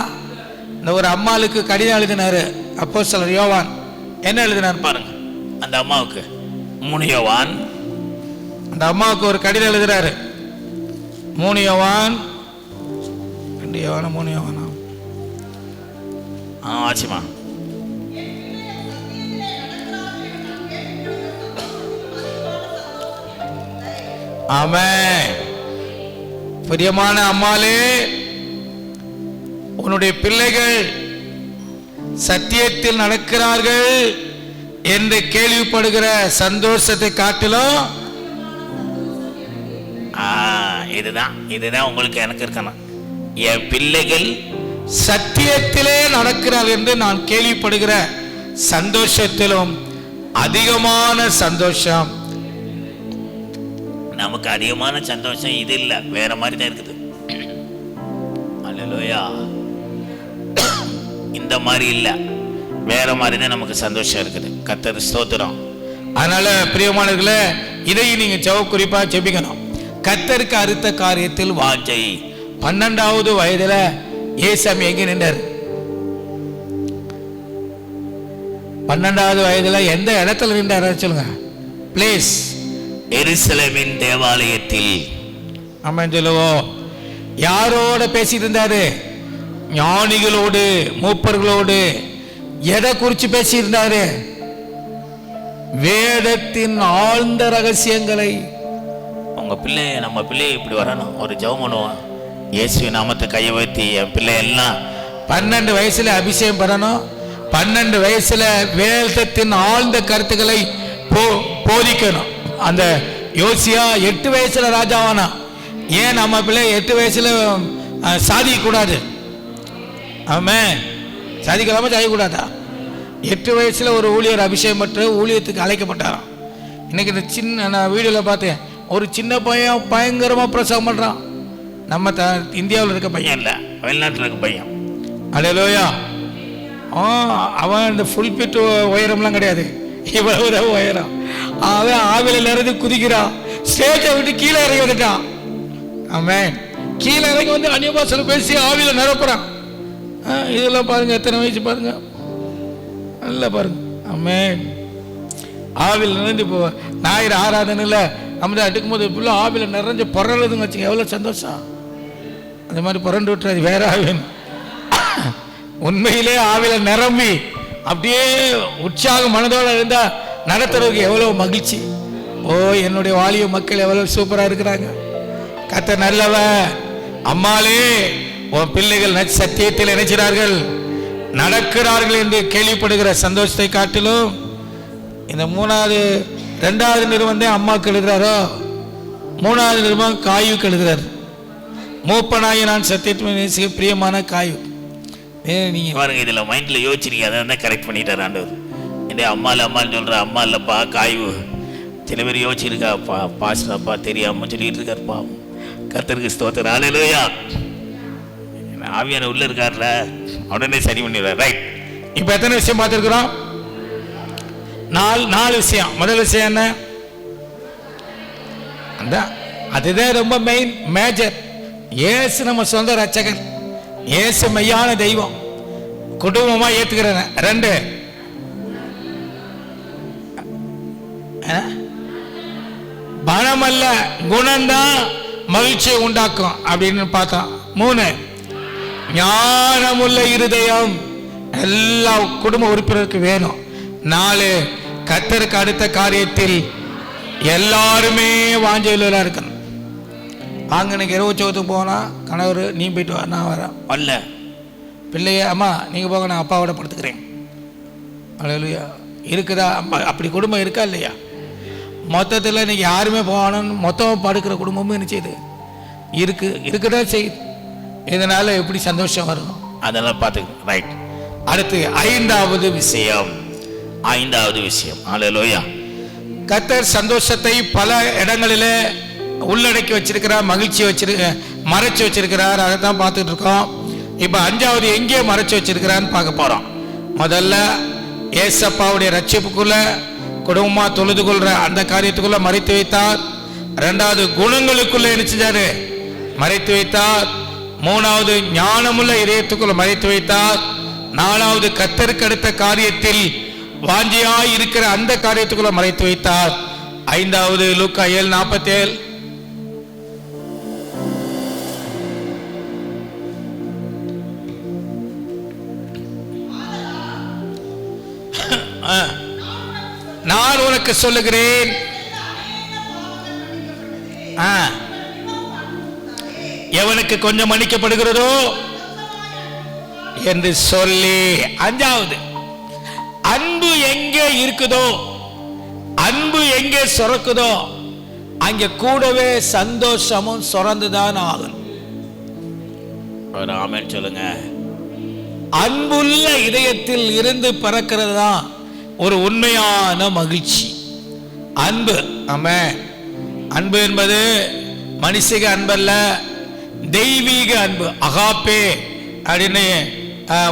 இந்த ஒரு அம்மாளுக்கு கடிதம் எழுதினாரு அப்போஸ்தலர் யோவான். என்ன எழுதினார் பாருங்க. அந்த அம்மாவுக்கு 3 யோவான், அந்த அம்மாவுக்கு ஒரு கடிதம் எழுதுறாரு. 3 யோவான் 2 யோவான் 3 யோவானா? ஆச்சுமா. ஆமென். பிரியமான அம்மாளே, உன்னுடைய பிள்ளைகள் சத்தியத்தில் நடக்கிறார்கள் என்று கேள்விப்படுகிற சந்தோஷத்தை காட்டிலும் இதுதான் உங்களுக்கு எனக்கு இருக்கணும். என் பிள்ளைகள் சத்தியத்திலே நடக்கிறார்கள் என்று நான் கேள்விப்படுகிற சந்தோஷத்திலும் அதிகமான சந்தோஷம். நமக்கு அதிகமான சந்தோஷம் இது இல்லை, வேற மாதிரி தான் இருக்குது. அல்லேலூயா. இந்த மாதிரி இல்லை, வேற மாதிரி தான் நமக்கு சந்தோஷம் இருக்குது. கர்த்தர் ஸ்தோத்திரம். அதனால பிரியமானவர்களே, இதையும் நீங்க குறிப்பா ஜெபிக்கணும். கர்த்தருக்கு அடுத்த காரியத்தில் வாஞ்சை. 12வது வயதுல ஏசாமி எங்க நின்றார்? 12வது வயதுல எந்த இடத்துல நின்றார் சொல்லுங்க, பிளேஸ். எருசலேமின் தேவாலயத்தில். ஆமாம் சொல்லுவோம். யாரோட பேசிட்டு இருந்தாரு? ஞானிகளோடு, மூப்பர்களோடு. எதை குறித்து பேசியிருந்தாரு? வேதத்தின் ஆழ்ந்த ரகசியங்களை. உங்க பிள்ளை, நம்ம பிள்ளை இப்படி வரணும், ஒரு ஜெபம் பண்ணுவோம். இயேசுவின் நாமத்தை கையை வைத்தி என் பிள்ளை எல்லாம் 12 வயசுல அபிஷேகம் பண்ணணும். 12 வயசுல வேதத்தின் ஆழ்ந்த கருத்துக்களை போதிக்கணும். அந்த யோசியா 8 வயசுல ராஜாவானா. ஏன் நம்ம பிள்ளை 8 வயசுல சாதிக்க கூடாது? ஆமாம், சாதிக்கலாமா சாதிக்கக்கூடாதா? 8 வயசுல ஒரு ஊழியர் அபிஷேகம் பெற்று ஊழியத்துக்கு அழைக்கப்பட்டாராம். இன்னைக்கு இந்த நான் வீடியோவில் பார்த்தேன், ஒரு சின்ன பையன் பயங்கரமாக பிரசவம் பண்ணுறான். நம்ம இந்தியாவில் இருக்க பையன் இல்லை, வெளிநாட்டில் இருக்க பையன். அல்லேலூயா. அவன் இந்த ஃபுல் பிட் உயரம்லாம் கிடையாது, இவ்வளவு உயரம். அவன் ஆவில நிறைஞ்சு குதிக்கிறான், ஸ்டேஜை விட்டு கீழே இறங்கி வந்துட்டான். ஆமென். கீழே இறங்கி வந்து அந்நிய பாஷையில பேசி ஆவில நிரப்புறான். இதெல்லாம் பாருங்க, எத்தனை வயசு பாருங்க, நல்லா பாருங்க. ஆமென். ஆவில நிறைஞ்சு இப்போ ஞாயிறு ஆராதனையில் நம்ம அடுக்கும்போது ஃபுல்லாக ஆவில நிறைஞ்சு புரளுதுங்க வச்சுங்க, எவ்வளோ சந்தோஷம். அந்த மாதிரி புரண்டு விட்டுறது வேற ஆவின். உண்மையிலே ஆவில நிரம்பி அப்படியே உற்சாக மனதோடு இருந்தா நடத்துறதுக்கு எவ்வளவு மகிழ்ச்சி. ஓ, என்னுடைய வாலிப மக்கள் எவ்வளவு சூப்பரா இருக்கிறாங்க. கர்த்தர் நல்லவர். அம்மாளே, உன் பிள்ளைகள் சத்தியத்தில் நினைக்கிறார்கள், நடக்கிறார்கள் என்று கேள்விப்படுகிற சந்தோஷத்தை காட்டிலும் இந்த ரெண்டாவது நிறுவனம் தான் அம்மாவுக்கு எழுதுறாரோ, மூணாவது நிறுவனம் காயுக்கு எழுதுறாரு. மூப்பனாகி நான் சத்தியத்துவ நேசிக்க பிரியமான காயு. நீங்க பாருங்க, இதுல மைண்ட்ல யோசிச்சிருக்கீங்க, அதை தான் கரெக்ட் பண்ணிட்டார் ஆண்டவர். இந்த அம்மான்னு சொல்ற, அம்மா இல்லப்பா காயு. சில பேர் யோசிச்சிருக்காப்பா, பாஸ்டர்ப்பா தெரியாம சொல்லிட்டு இருக்காருப்பா. கர்த்தருக்கு ஸ்தோத்திரம். ஹல்லேலூயா. ஆவியான உள்ள இருக்கார்ல, உடனே சரி பண்ணிடுறார். ரைட். இப்போ எத்தனை விஷயம் பார்த்துருக்குறோம்? நாலு விஷயம். முதல் விஷயம் என்ன? அதுதான் ரொம்ப மெயின் மேஜர். இயேசு நம்ம சொந்த ரட்சகர், இயேசு மெய்யான தெய்வம், குடும்பமா ஏத்துக்கிறேன். 2, பணம் அல்ல குணம்தான் மகிழ்ச்சியை உண்டாக்கும் அப்படின்னு பார்த்தோம். 3, ஞானமுள்ள இருதயம் எல்லா குடும்ப உறுப்பினருக்கு வேணும். 4, கர்த்தருக்கு அடுத்த காரியத்தில் எல்லாருமே வாஞ்சையில் இருக்கணும். வாங்கினுக்கு இரவு சோத்துக்கு போனா கணவர் நீ போயிட்டு வா, நான் வரேன். அல்ல பிள்ளைய, அம்மா நீங்கள் போக, நான் அப்பாவோட படுத்துக்கிறேன். அல்லேலூயா. இருக்குதா? அப்படி குடும்பம் இருக்கா இல்லையா? மொத்தத்தில் இன்னைக்கு யாருமே போகணும்னு மொத்தம் படுக்கிற குடும்பமும் என்ன செய்யுது? இருக்குதான் செய்யுது. இதனால எப்படி சந்தோஷம் வரும்? அதெல்லாம் பார்த்துக்கணும். ரைட். அடுத்து ஐந்தாவது விஷயம். அல்லேலூயா. கர்த்தர் சந்தோஷத்தை பல இடங்களிலே உள்ளடக்கி வச்சிருக்கிறார், மகிழ்ச்சி மறைச்சு வச்சிருக்கிறார். அதை தான் பார்த்துட்டு இருக்கோம். இப்போ 5வது எங்கே மறைச்சு வச்சிருக்கிறான்னு பார்க்க போறோம். முதல்ல ஏசப்பாவுடைய ரட்சிப்புக்குள்ள குடும்பமா தொழுது கொள்ற அந்த காரியத்துக்குள்ள மறைத்து வைத்தார். 2வது குணங்களுக்குள்ள என்ன செஞ்சாரு? மறைத்து வைத்தார். 3வது ஞானமுள்ள இதயத்துக்குள்ள மறைத்து வைத்தார். 4வது கர்த்தருக்கு அடுத்த காரியத்தில் வாஞ்சியாய் இருக்கிற அந்த காரியத்துக்குள்ள மறைத்து வைத்தார். 5வது லூக்கா 7:47. நான் உனக்கு சொல்லுகிறேன், எவனுக்கு கொஞ்சம் மன்னிக்கப்படுகிறதோ என்று சொல்லி. 5வது, அன்பு எங்கே இருக்குதோ, அன்பு எங்கே சுரக்குதோ அங்கே கூடவே சந்தோஷமும் சுரந்துதான் ஆகும். ஆமென் சொல்லுங்க. அன்புள்ள இதயத்தில் இருந்து பிறக்கிறது தான் ஒரு உண்மையான மகிழ்ச்சி. அன்பு. ஆமென். அன்பு என்பது மனுஷிக அன்பல்ல, தெய்வீக அன்பு. அகாப்பே அப்படின்னு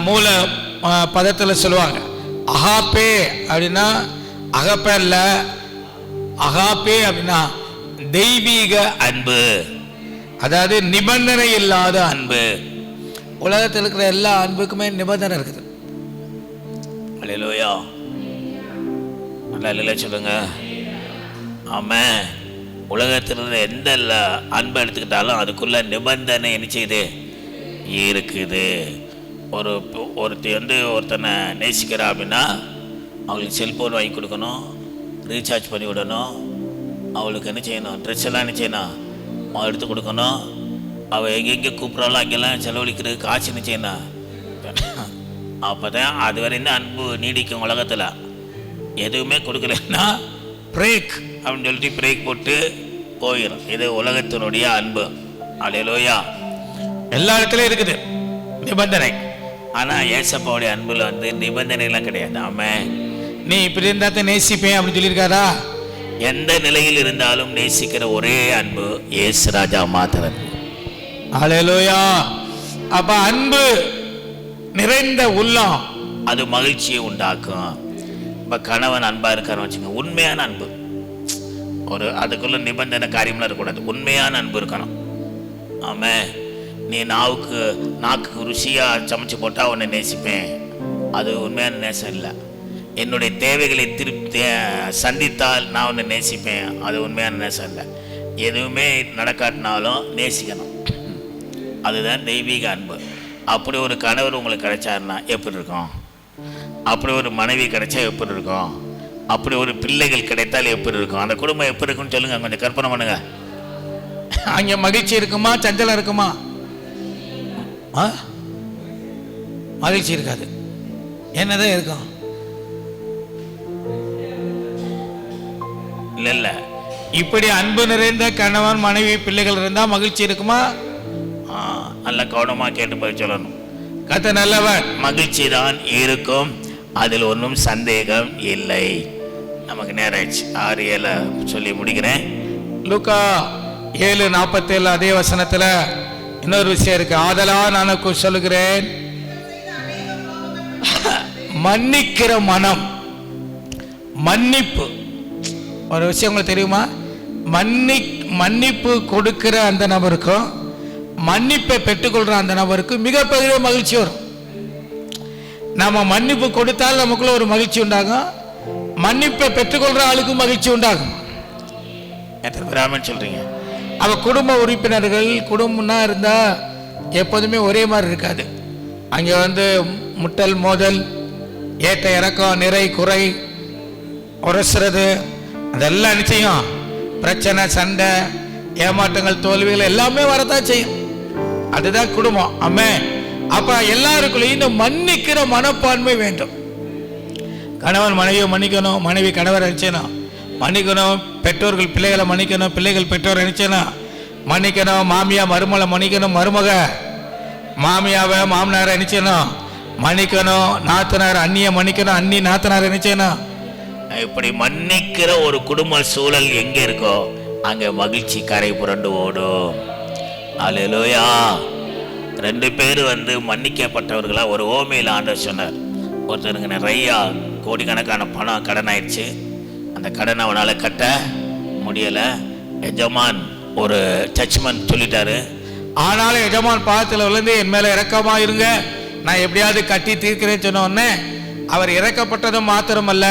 மூல பதத்தில் சொல்லுவாங்க. அகாப்பே அப்படின்னா அகப்பே இல்ல, அகாப்பே அப்படின்னா தெய்வீக அன்பு, அதாவது நிபந்தனை இல்லாத அன்பு. உலகத்தில் இருக்கிற எல்லா அன்புக்குமே நிபந்தனை இருக்குது. அல்லேலூயா. அல்லேலூயா சொல்லுங்க. ஆமென். உலகத்தில் இருக்கிற எந்த அன்பை எடுத்துக்கிட்டாலும் அதுக்குள்ள நிபந்தனை என்ன செய்யுது? இருக்குது. ஒருத்தி ஒருத்தனை நேசிக்கிறா அப்படின்னா அவளுக்கு செல்ஃபோன் வாங்கி கொடுக்கணும், ரீசார்ஜ் பண்ணி விடணும், அவளுக்கு என்ன செய்யணும்? ட்ரெஸ் எல்லாம் என்ன செய்யணும்? எடுத்து கொடுக்கணும். அவள் எங்கெங்கே கூப்பிட்றாலும் அங்கெல்லாம் செலவழிக்கிறதுக்கு காசு என்ன செய்யணும்? அப்போ தான் அது வரையும் அன்பு நீடிக்கும். உலகத்தில் எதுவுமே கொடுக்கலன்னா பிரேக் அப்படின்னு சொல்லிட்டு பிரேக் போட்டு போயிடும். இது உலகத்தினுடைய அன்பு. அல்லேலூயா. எல்லா இடத்துலையும் இருக்குது நிபந்தனை. ஆனால் ஏசப்பாவுடைய அன்பில் நிபந்தனைலாம் கிடையாது. ஆமாம், நீ இப்படி இருந்தா நேசிப்பேன் அப்படின்னு சொல்லியிருக்காரா? எந்த நிலையில் இருந்தாலும் நேசிக்கிற ஒரே அன்பு இயேசு ராஜா மாத்திரம். அல்லேலூயா. அப்ப அன்பு நிறைந்த உள்ளம் அது மகிழ்ச்சியை உண்டாக்கும். இப்போ கணவன் அன்பா இருக்காருன்னு வச்சுங்க, உண்மையான அன்பு. அதுக்குள்ள நிபந்தனை காரியம்லாம் இருக்கக்கூடாது. உண்மையான அன்பு இருக்கணும். ஆமே, நீ நாக்குக்கு ருசியாக சமைச்சு போட்டால் உன்னை நேசிப்பேன், அது உண்மையான நேசம் இல்லை. என்னுடைய தேவைகளை சந்தித்தால் நான் உன்னை நேசிப்பேன், அது உண்மையான நேசம் இல்லை. எதுவுமே நடக்காட்டினாலும் நேசிக்கணும், அதுதான் தெய்வீக அன்பு. அப்படி ஒரு கணவர் உங்களுக்கு கிடைச்சாருன்னா எப்படி இருக்கும்? அப்படி ஒரு மனைவி கிடைச்சா எப்படி இருக்கும்? அப்படி ஒரு பிள்ளைகள் கிடைத்தால் எப்படி இருக்கும்? அந்த குடும்பம் எப்படி இருக்குன்னு சொல்லுங்க, கொஞ்சம் கற்பனை பண்ணுங்க. அங்கே மகிழ்ச்சி இருக்குமா, சஞ்சலம் இருக்குமா? மகிழ்ச்சி இருக்காது. என்னதான் இருக்கும்? இல்ல இப்படி அன்பு நிறைந்த கணவன் மனைவி பிள்ளைகள் இருந்தா மகிழ்ச்சி இருக்குமா? நல்ல கவனமா கேட்டு போய் சொல்லணும். கத்த நல்லவன். மகிழ்ச்சி தான் இருக்கும், அதில் ஒன்றும் சந்தேகம் இல்லை. நமக்கு நேரம் ஆயிடுச்சு. 6:7 சொல்லி முடிக்கிறேன். லூக்கா 7:47 அதே வசனத்துல இன்னொரு விஷயம் இருக்கு. ஆதலால் நான் சொல்லுகிறேன், மன்னிக்கிற மனம், மன்னிப்பு. ஒரு விஷயம் உங்களுக்கு தெரியுமா? மன்னிப்பு கொடுக்கிற அந்த நபருக்கும் மன்னிப்பை பெற்றுக்கொள்ற அந்த நபருக்கு மிகப்பெரிய மகிழ்ச்சி வரும். நம்ம மன்னிப்பு கொடுத்தால் நமக்குள்ள ஒரு மகிழ்ச்சி உண்டாகும், மன்னிப்பை பெற்றுக்கொள்ற ஆளுக்கும் மகிழ்ச்சி உண்டாகும். எத்தனை பேர் சொல்றீங்க? அவ குடும்ப உறுப்பினர்கள், குடும்பம்னா இருந்தா எப்போதுமே ஒரே மாதிரி இருக்காது. அங்கே முட்டல் மோதல், ஏற்ற இறக்கம், நிறை குறை, உரசுறது, அதெல்லாம் நிச்சயம். பிரச்சனை, சண்டை, ஏமாற்றங்கள், தோல்விகள் எல்லாமே வரதான் செய்யும். அதுதான் குடும்பம். ஆமே. அப்ப எல்லாருக்குள்ளேயும் இந்த மன்னிக்கிற மனப்பான்மை வேண்டும். கணவன் மனைவியை மன்னிக்கணும், மனைவி கணவர் நினைச்சேனும் மன்னிக்கணும், பெற்றோர்கள் பிள்ளைகளை மன்னிக்கணும், பிள்ளைகள் பெற்றோர் நினைச்சேனும் மன்னிக்கணும், மாமியா மருமலை மன்னிக்கணும், மருமக மாமியாவை மாமனாரை நினைச்சேனும் மன்னிக்கணும், நாத்தனார் அண்ணியை மன்னிக்கணும், அண்ணி நாத்தனாரை நினைச்சேனும். இப்படி மன்னிக்கிற ஒரு குடும்ப சூழல் எங்க இருக்கோ அங்க மகிழ்ச்சி கரை புரண்டு ஓடும். அல்லேலூயா. 2 பேர் மன்னிக்கப்பட்டவர்களா ஒரு ஓமையில் ஆண்டவர் சொன்னார். ஒருத்தருக்கு நிறைய கோடிக்கணக்கான பணம் கடன் ஆயிடுச்சு. அந்த கடனை அவனால் கட்ட முடியலை. எஜமான் ஒரு ஜட்ஜ்மெண்ட் சொல்லிட்டாரு. ஆனாலும் எஜமான் பாதத்தில் விழுந்து என் மேலே இறக்கமா இருங்க, நான் எப்படியாவது கட்டி தீர்க்கிறேன்னு சொன்ன உடனே அவர் இறக்கப்பட்டதும் மாத்திரமல்ல,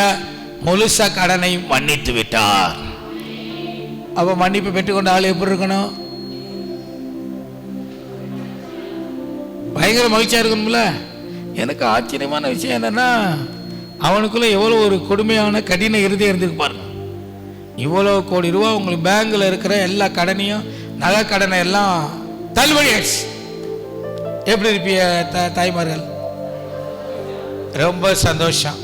முழுசா கடனை மன்னித்து விட்டார். அப்போ மன்னிப்பு பெற்றுக்கொண்ட ஆள் எப்படி இருக்கணும்? பயங்கர மகிழ்ச்சியா இருக்கணும்ல. எனக்கு ஆச்சரியமான விஷயம் என்னன்னா, அவனுக்குள்ள எவ்வளோ ஒரு கொடுமையான கடின இறுதியாக இருந்திருக்கு பாருங்க. இவ்வளோ கோடி ரூபா உங்களுக்கு பேங்கில் இருக்கிற எல்லா கடனையும், நகை கடனை எல்லாம் தள்ளுபடி ஆயிடுச்சு. எப்படி இருப்பிய தாய்மார்கள்? ரொம்ப சந்தோஷம்.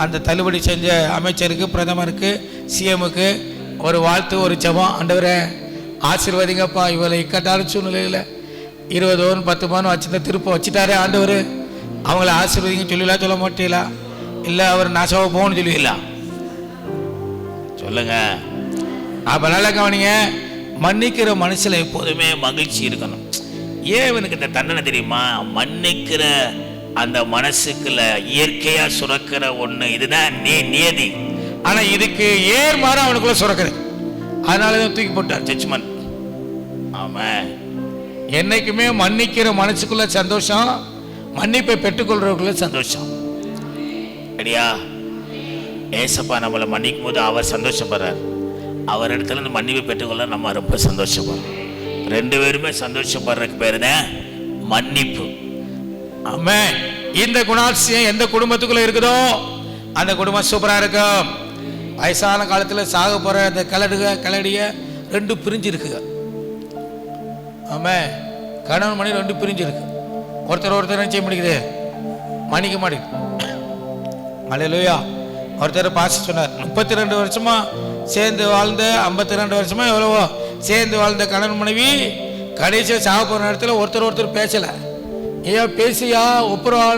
அந்த தள்ளுபடி செஞ்ச அமைச்சருக்கு, பிரதமருக்கு, சிஎம்முக்கு ஒரு வாழ்த்து, ஒரு ஜெபம். ஆண்டவரே ஆசீர்வதிங்கப்பா, இவளை இக்கட்டான சூழ்நிலையில் 20 பவுன் 10 பவுன் வச்சுருந்த திருப்ப வச்சுட்டாரே ஆண்டவர், அவங்கள ஆசீர்வதிங்க சொல்லலாம், சொல்ல மாட்டீங்களா? இல்லை அவர் நாசாவை போகணும்னு சொல்லுவீங்களா? சொல்லுங்க. அப்போ நல்லா கவனிங்க. மன்னிக்கிற மனசுல எப்போதுமே மகிழ்ச்சி இருக்கணும். ஏன் இவனுக்கு இந்த தண்டனை தெரியுமா? மன்னிக்கிற அந்த மனசுக்குள்ள இயற்கையா சுரக்கிற ஒண்ணு இதுதான் நியதி. ஆனா இதுக்கு ஏர்மாற அவனுக்குள்ள சுரக்குது. அதனாலதான் தூக்கி போட்டார் ஜட்ஜ்மெண்ட். ஆமா. என்னைக்குமே மன்னிக்கிற மனசுக்குள்ள சந்தோஷம், மன்னிப்பை பெற்றுக்கொள்றவர்களுக்குள்ள சந்தோஷம். சரியா? ஏசப்பா நம்மளை மன்னிக்கும் போது அவர் சந்தோஷப்படுறார். அவர் இடத்துல இருந்து மன்னிப்பை பெற்றுக்கொள்ள நம்ம ரொம்ப சந்தோஷப்படுறோம். 2 பேருமே சந்தோஷப்படுறதுக்கு பேரு தான் மன்னிப்பு. ஆமே. இந்த குணாதிசயம் எந்த குடும்பத்துக்குள்ள இருக்குதோ அந்த குடும்பம் சூப்பரா இருக்கும். வயசான காலத்துல சாக போற அந்த கலடிய 2 பிரிஞ்சு இருக்குங்க. ஆமே. கணவன் மணி 2 பிரிஞ்சு இருக்கு. ஒருத்தர் நிச்சயம் முடிக்குது, மன்னிக்க மாட்டேங்குது. அல்லேலூயா. ஒருத்தர் பாச சொன்னார், 32 வருஷமா சேர்ந்து வாழ்ந்த, 52 வருஷமா எவ்வளவோ சேர்ந்து வாழ்ந்த கணவன் மனைவி கடைசியா சாக போற நேரத்தில் ஒருத்தர் பேசல. ஏன் பேசியா ஒப்புறம்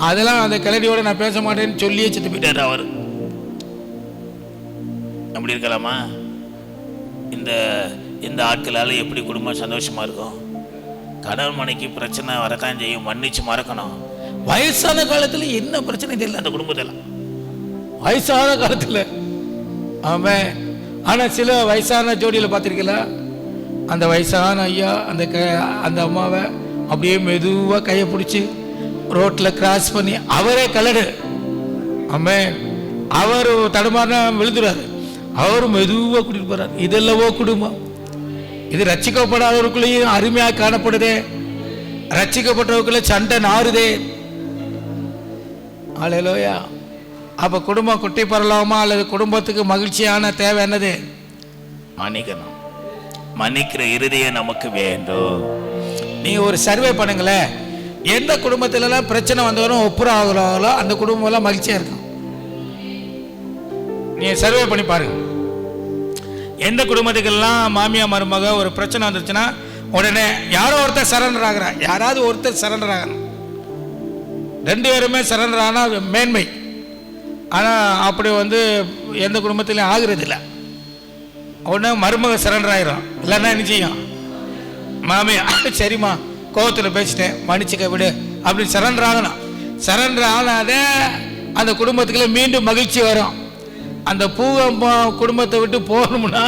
அதெல்லாம் அந்த கிளடியோட நான் பேச மாட்டேன்னு சொல்லியே செத்து போயிட்டார் அவர். அப்படி இருக்கலாமா? இந்த ஆட்களால் எப்படி குடும்பம் சந்தோஷமா இருக்கும்? கணவன் மனைக்கு பிரச்சனை வரத்தான் செய்யும், மன்னிச்சு மறக்கணும். வயசான காலத்துல என்ன பிரச்சனை தெரியல அந்த குடும்பத்தில். வயசான காலத்துல ஆமே ஆனால் சில வயசான ஜோடியில் பார்த்துருக்கல, அந்த வயசான ஐயா அந்த அம்மாவை அப்படியே மெதுவாக கையை பிடிச்சி ரோட்டில் கிராஸ் பண்ணி அவரே கலடு அம்மே, அவர் தடுமாறினா விழுந்துறாரு, அவர் மெதுவாக கூட்டிட்டு போறார். இதெல்லவோ குடும்பம். இது ரட்சிக்கப்படாதவர்களுக்குள்ளேயும் அருமையாக காணப்படுதே, ரட்சிக்கப்பட்டவர்களுக்குள்ள சண்டை நாறுதே. அல்லேலூயா. அப்போ குடும்பம் குட்டி பரலாமா அல்லது குடும்பத்துக்கு மகிழ்ச்சியான தேவை என்னது? மன்னிக்கணும். மன்னிக்கிற இருதயம் நமக்கு வேண்டும். நீங்க ஒரு சர்வே பண்ணுங்களேன், எந்த குடும்பத்திலலாம் பிரச்சனை வந்தவரும் ஒப்புரம் ஆகுறாங்களோ அந்த குடும்பம் எல்லாம் மகிழ்ச்சியா இருக்கும். நீங்க சர்வே பண்ணி பாருங்க. எந்த குடும்பத்துக்கெல்லாம் மாமியா மருமக ஒரு பிரச்சனை வந்துருச்சுன்னா உடனே யாரோ ஒருத்தர் சரண்டர் ஆகிறா, யாராவது ஒருத்தர் சரண்டர் ஆகணும். 2 பேருமே சரண்டர் ஆனால் மேன்மை. ஆனால் அப்படி எந்த குடும்பத்திலையும் ஆகுறது இல்லை. உடனே மருமக சரண்டர் ஆகிரும், இல்லைன்னா என்ன செய்யும்? மாமியா சரிம்மா கோவத்தில் பேசிட்டேன் மன்னிச்சுக்க விடு அப்படின்னு சரண்டர் ஆகணும். சரண்டர் ஆனாதே அந்த குடும்பத்துக்குள்ள மீண்டும் மகிழ்ச்சி வரும். அந்த பூவை குடும்பத்தை விட்டு போகணும்னா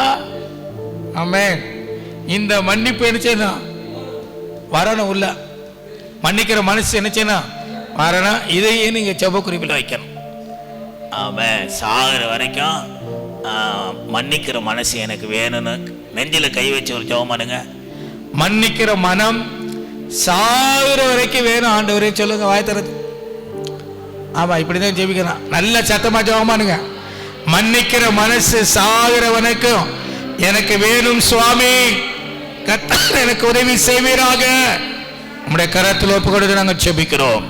ஆமே இந்த மன்னிப்பு என்ன செய்யணும்? வரணும். உள்ள மன்னிக்கிற மனசு என்ன செய்யணும்? வரணும். இதையே நீங்க செப குறிப்பில் வைக்கணும். ஆமே, சாகிற வரைக்கும் மன்னிக்கிற மனசு எனக்கு வேணும்னு நெஞ்சில் கை வச்சு ஒரு ஜெபம் பண்ணுங்க. மன்னிக்கிற மனம் சாகிற வரைக்கும் வேணும் ஆண்டவரே சொல்லுங்க, வாய் தரது. ஆமா, இப்படிதான் ஜெபிக்கிறான். நல்ல சத்தமா ஜெபம் பண்ணுங்க. மன்னிக்கிற மனசு சாகிற வரைக்கும் எனக்கு வேணும் சுவாமி, கர்த்தர் எனக்கு உதவி செய்வீராக. நம்முடைய கரத்தில் ஒப்பு கொடுத்து நாங்கள் ஜெபிக்கிறோம்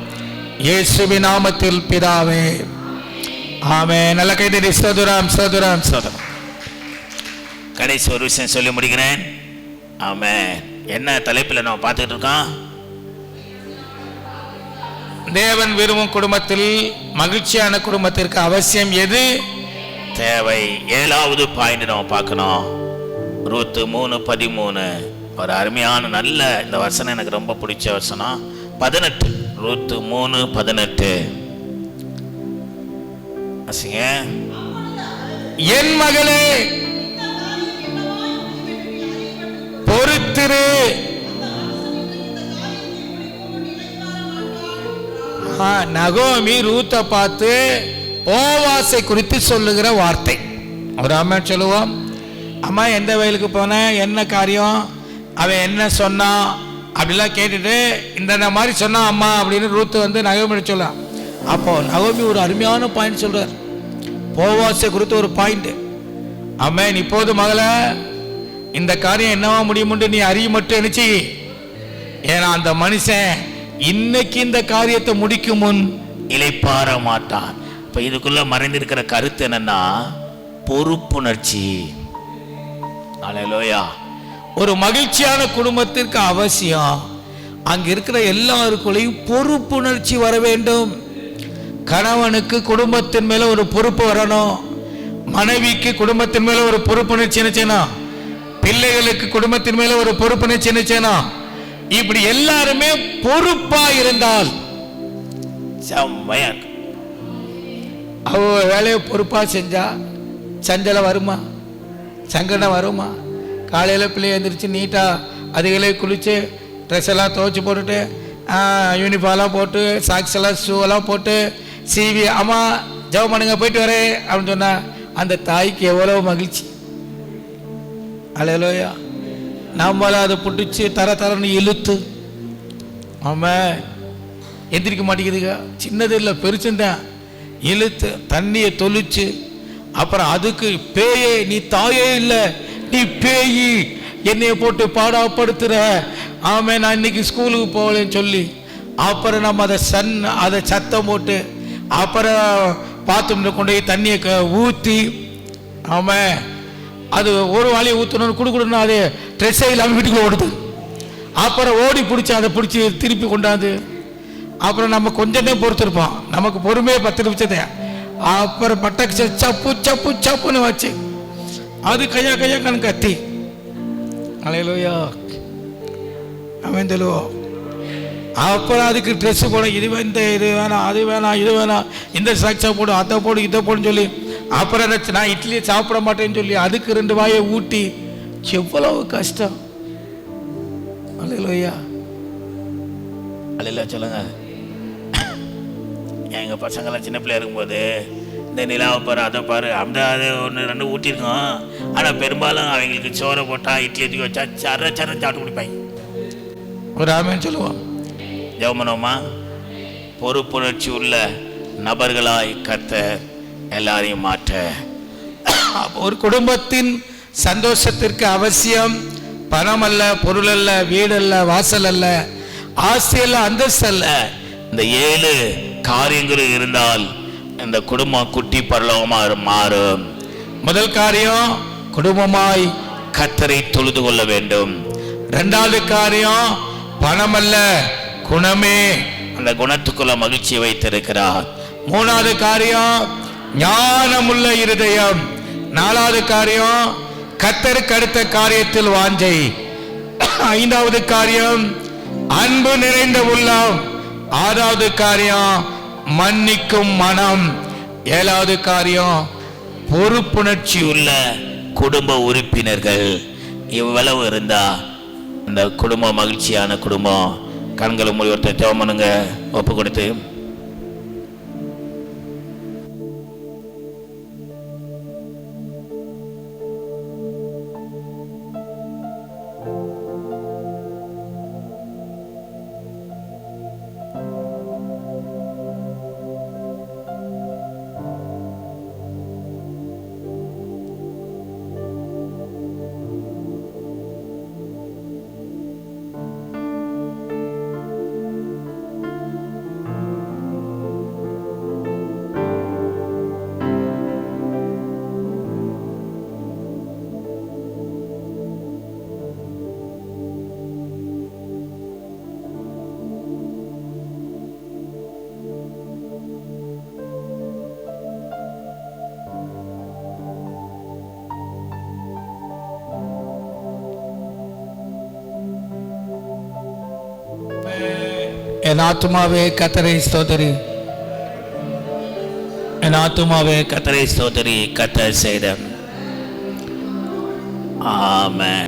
இயேசுவின் நாமத்தில் பிதாவே, ஆமென். நல்ல கைதடி ஸ்தோத்திரம் ஸ்தோத்திரம் ஸ்தோத்திரம். கடைசி ஒரு விஷயம் சொல்லி முடிக்கிறேன். ஆமென். என்ன தலைப்பில் நம்ம பார்த்துட்டு இருக்கோம்? தேவன் விரும்பும் குடும்பத்தில் மகிழ்ச்சியான குடும்பத்திற்கு அவசியம் எது தேவை? 7வது பாயிண்ட் நம்ம பார்க்கணும். ரூத் 3:13. ஒரு அருமையான நல்ல இந்த வசனம் எனக்கு ரொம்ப பிடிச்ச வசனம். 18 ரூத் 3:18. என் மகளே பொறுத்திரு. நகோமி ரூத்தை பார்த்து போவாசை குறித்து சொல்லுகிற வார்த்தை. ஒரு அம்மா சொல்லுவோம், அம்மா எந்த வயலுக்கு போன, என்ன காரியம், அவன் என்ன சொன்னான் அப்படிலாம் கேட்டுட்டு இந்த மாதிரி சொன்னான் அம்மா அப்படின்னு ரூத்து நகோமி சொல்லலாம். அப்போ நகோமி ஒரு அருமையான பாயிண்ட் சொல்றார். போவாசை குறித்து ஒரு பாயிண்ட். ஆமென். இப்போது மகளே இந்த காரியம் என்னவா முடியும்னு நீ அறிய மட்டும் நினைச்சி. ஏன்னா அந்த மனுஷன் இன்னைக்கு இந்த காரியத்தை முடிக்கும் முன் இளைப்பாற மாட்டான். இப்ப இதுக்குள்ள மறைந்திருக்கிற கருத்து என்னன்னா பொறுப்புணர்ச்சி. அல்லேலூயா. ஒரு மகிழ்ச்சியான குடும்பத்திற்கு அவசியம் அங்க இருக்கிற எல்லாருக்குள்ளேயும் பொறுப்புணர்ச்சி வர வேண்டும். கணவனுக்கு குடும்பத்தின் மேல ஒரு பொறுப்பு வரணும், மனைவிக்கு குடும்பத்தின் மேல ஒரு பொறுப்புணர்ச்சி நினைச்சேனா, பிள்ளைகளுக்கு குடும்பத்தின் மேல ஒரு பொறுப்புணர்ச்சி நினைச்சேனா, இப்படி எல்லாருமே பொறுப்பா இருந்தால் செம்மையா இருக்கு. அவ வேலையை பொறுப்பா செஞ்சா சஞ்சலம் வருமா, சங்கடம் வருமா? காலையில் பிள்ளை எழுந்திரிச்சு நீட்டாக அதுகளே குளித்து ட்ரெஸ் எல்லாம் துவைச்சி போட்டுட்டு யூனிஃபார்ம்லாம் போட்டு சாக்ஸ் எல்லாம் ஷூவெல்லாம் போட்டு சீவி அம்மா ஜெபம் பண்ணுங்க போயிட்டு வரேன் அப்படின்னு சொன்னால் அந்த தாய்க்கு எவ்வளோ மகிழ்ச்சி. அல்லேலூயா. நம்மள அதை பிடிச்சி தரன்னு இழுத்து ஆமாம் எந்திரிக்க மாட்டேங்குதுங்க. சின்னது இல்லை பெருசுந்தான். இழுத்து தண்ணியை தொளிச்சு அப்புறம் அதுக்கு பேயே நீ தாயே இல்லை நீ பேயி என்னைய போட்டு பாடாப்படுத்துற, ஆமே நான் இன்னைக்கு ஸ்கூலுக்கு போகலன்னு சொல்லி அப்புறம் நம்ம அதை சத்தம் போட்டு அப்புறம் பாத்ரூம்ல கொண்டு போய் தண்ணியை ஊற்றி ஆமே அது ஒரு வாளியை ஊற்றணும்னு கொடுக்கணும்னு அது ட்ரெஸ்ஸே இல்லாமல் வீட்டுக்குள்ள ஓடுது. அப்புறம் ஓடி பிடிச்சி அதை பிடிச்சி திருப்பி கொண்டாந்து அப்புறம் நம்ம கொஞ்சமே பொறுத்திருப்போம், நமக்கு பொறுமையே 10 நிமிஷத்தை. அப்புறம் பட்டக்கு சப்பு சப்பு சப்புன்னு வச்சு அது கையா கண் கத்தி அல்லேலூயா அவன் சொல்லுவோம். அப்புறம் அதுக்கு ட்ரெஸ்ஸு போட இது வேணாம் அது வேணாம் இது வேணாம் இந்த சாக்ஸை போடு அதை போடு இதை போடுன்னு சொல்லி அப்புறம் நான் இட்லியை சாப்பிட மாட்டேன்னு சொல்லி அதுக்கு 2 வாயை ஊட்டி, எவ்வளவு கஷ்டம். அல்லேலூயா. அல்லேலூயா சொல்லுங்க. எங்கள் பசங்களாம் சின்ன பிள்ளையா இருக்கும்போது இந்த நிலாவை பாரு, அதை பாரு, அந்த அது 1-2 ஊட்டியிருக்கோம். ஆனால் பெரும்பாலும் அவங்களுக்கு சோறை போட்டால் இட்லி தூக்கி வச்சா சர சாப்பிட்டு குடிப்பாங்க. ஒரு ஆமென் சொல்லுவோம். ஜெபமனோமா, பொறுப்புணர்ச்சி உள்ள நபர்களாய் கர்த்தர் எல்லாரையும் மாற்ற. ஒரு குடும்பத்தின் சந்தோஷத்திற்கு அவசியம் பணம் அல்ல, பொருள் அல்ல, வீடு அல்ல, வாசல் அல்ல, ஆஸ்தி அல்ல, அந்தஸ்து அல்ல. இந்த 7 காரியங்கள் இருந்தால் இந்த குடும்பம் குட்டி பரலோகமாக மாறும். முதல் காரியம் குடும்பமாய் கர்த்தரை தொழுது கொள்ள வேண்டும். 2வது காரியம் பணம் அல்ல, குணமே. அந்த குணத்துக்குள்ள மகிழ்ச்சியை வைத்திருக்கிறார். 3வது காரியம் ஞானமுள்ள இருதயம். 4வது காரியம் கர்த்தருக்கு அடுத்த காரியத்தில் வாஞ்சை. 5வது காரியம் அன்பு நிறைந்த உள்ளம். 6வது காரியம் மன்னிக்கும் மனம். 7வது காரியம் பொறுப்புணர்ச்சி உள்ள குடும்ப உறுப்பினர்கள். இவ்வளவு இருந்தா இந்த குடும்பம் மகிழ்ச்சியான குடும்பம். கண்களை மூடி ஒருத்தர் ஜெபம் பண்ணுங்க, ஒப்பு கொடுத்து. என் ஆத்துமாவே கர்த்தரை ஸ்தோத்திரி, என் ஆத்துமாவே கர்த்தரை ஸ்தோத்திரி, கர்த்தர் செய்த. ஆமென்.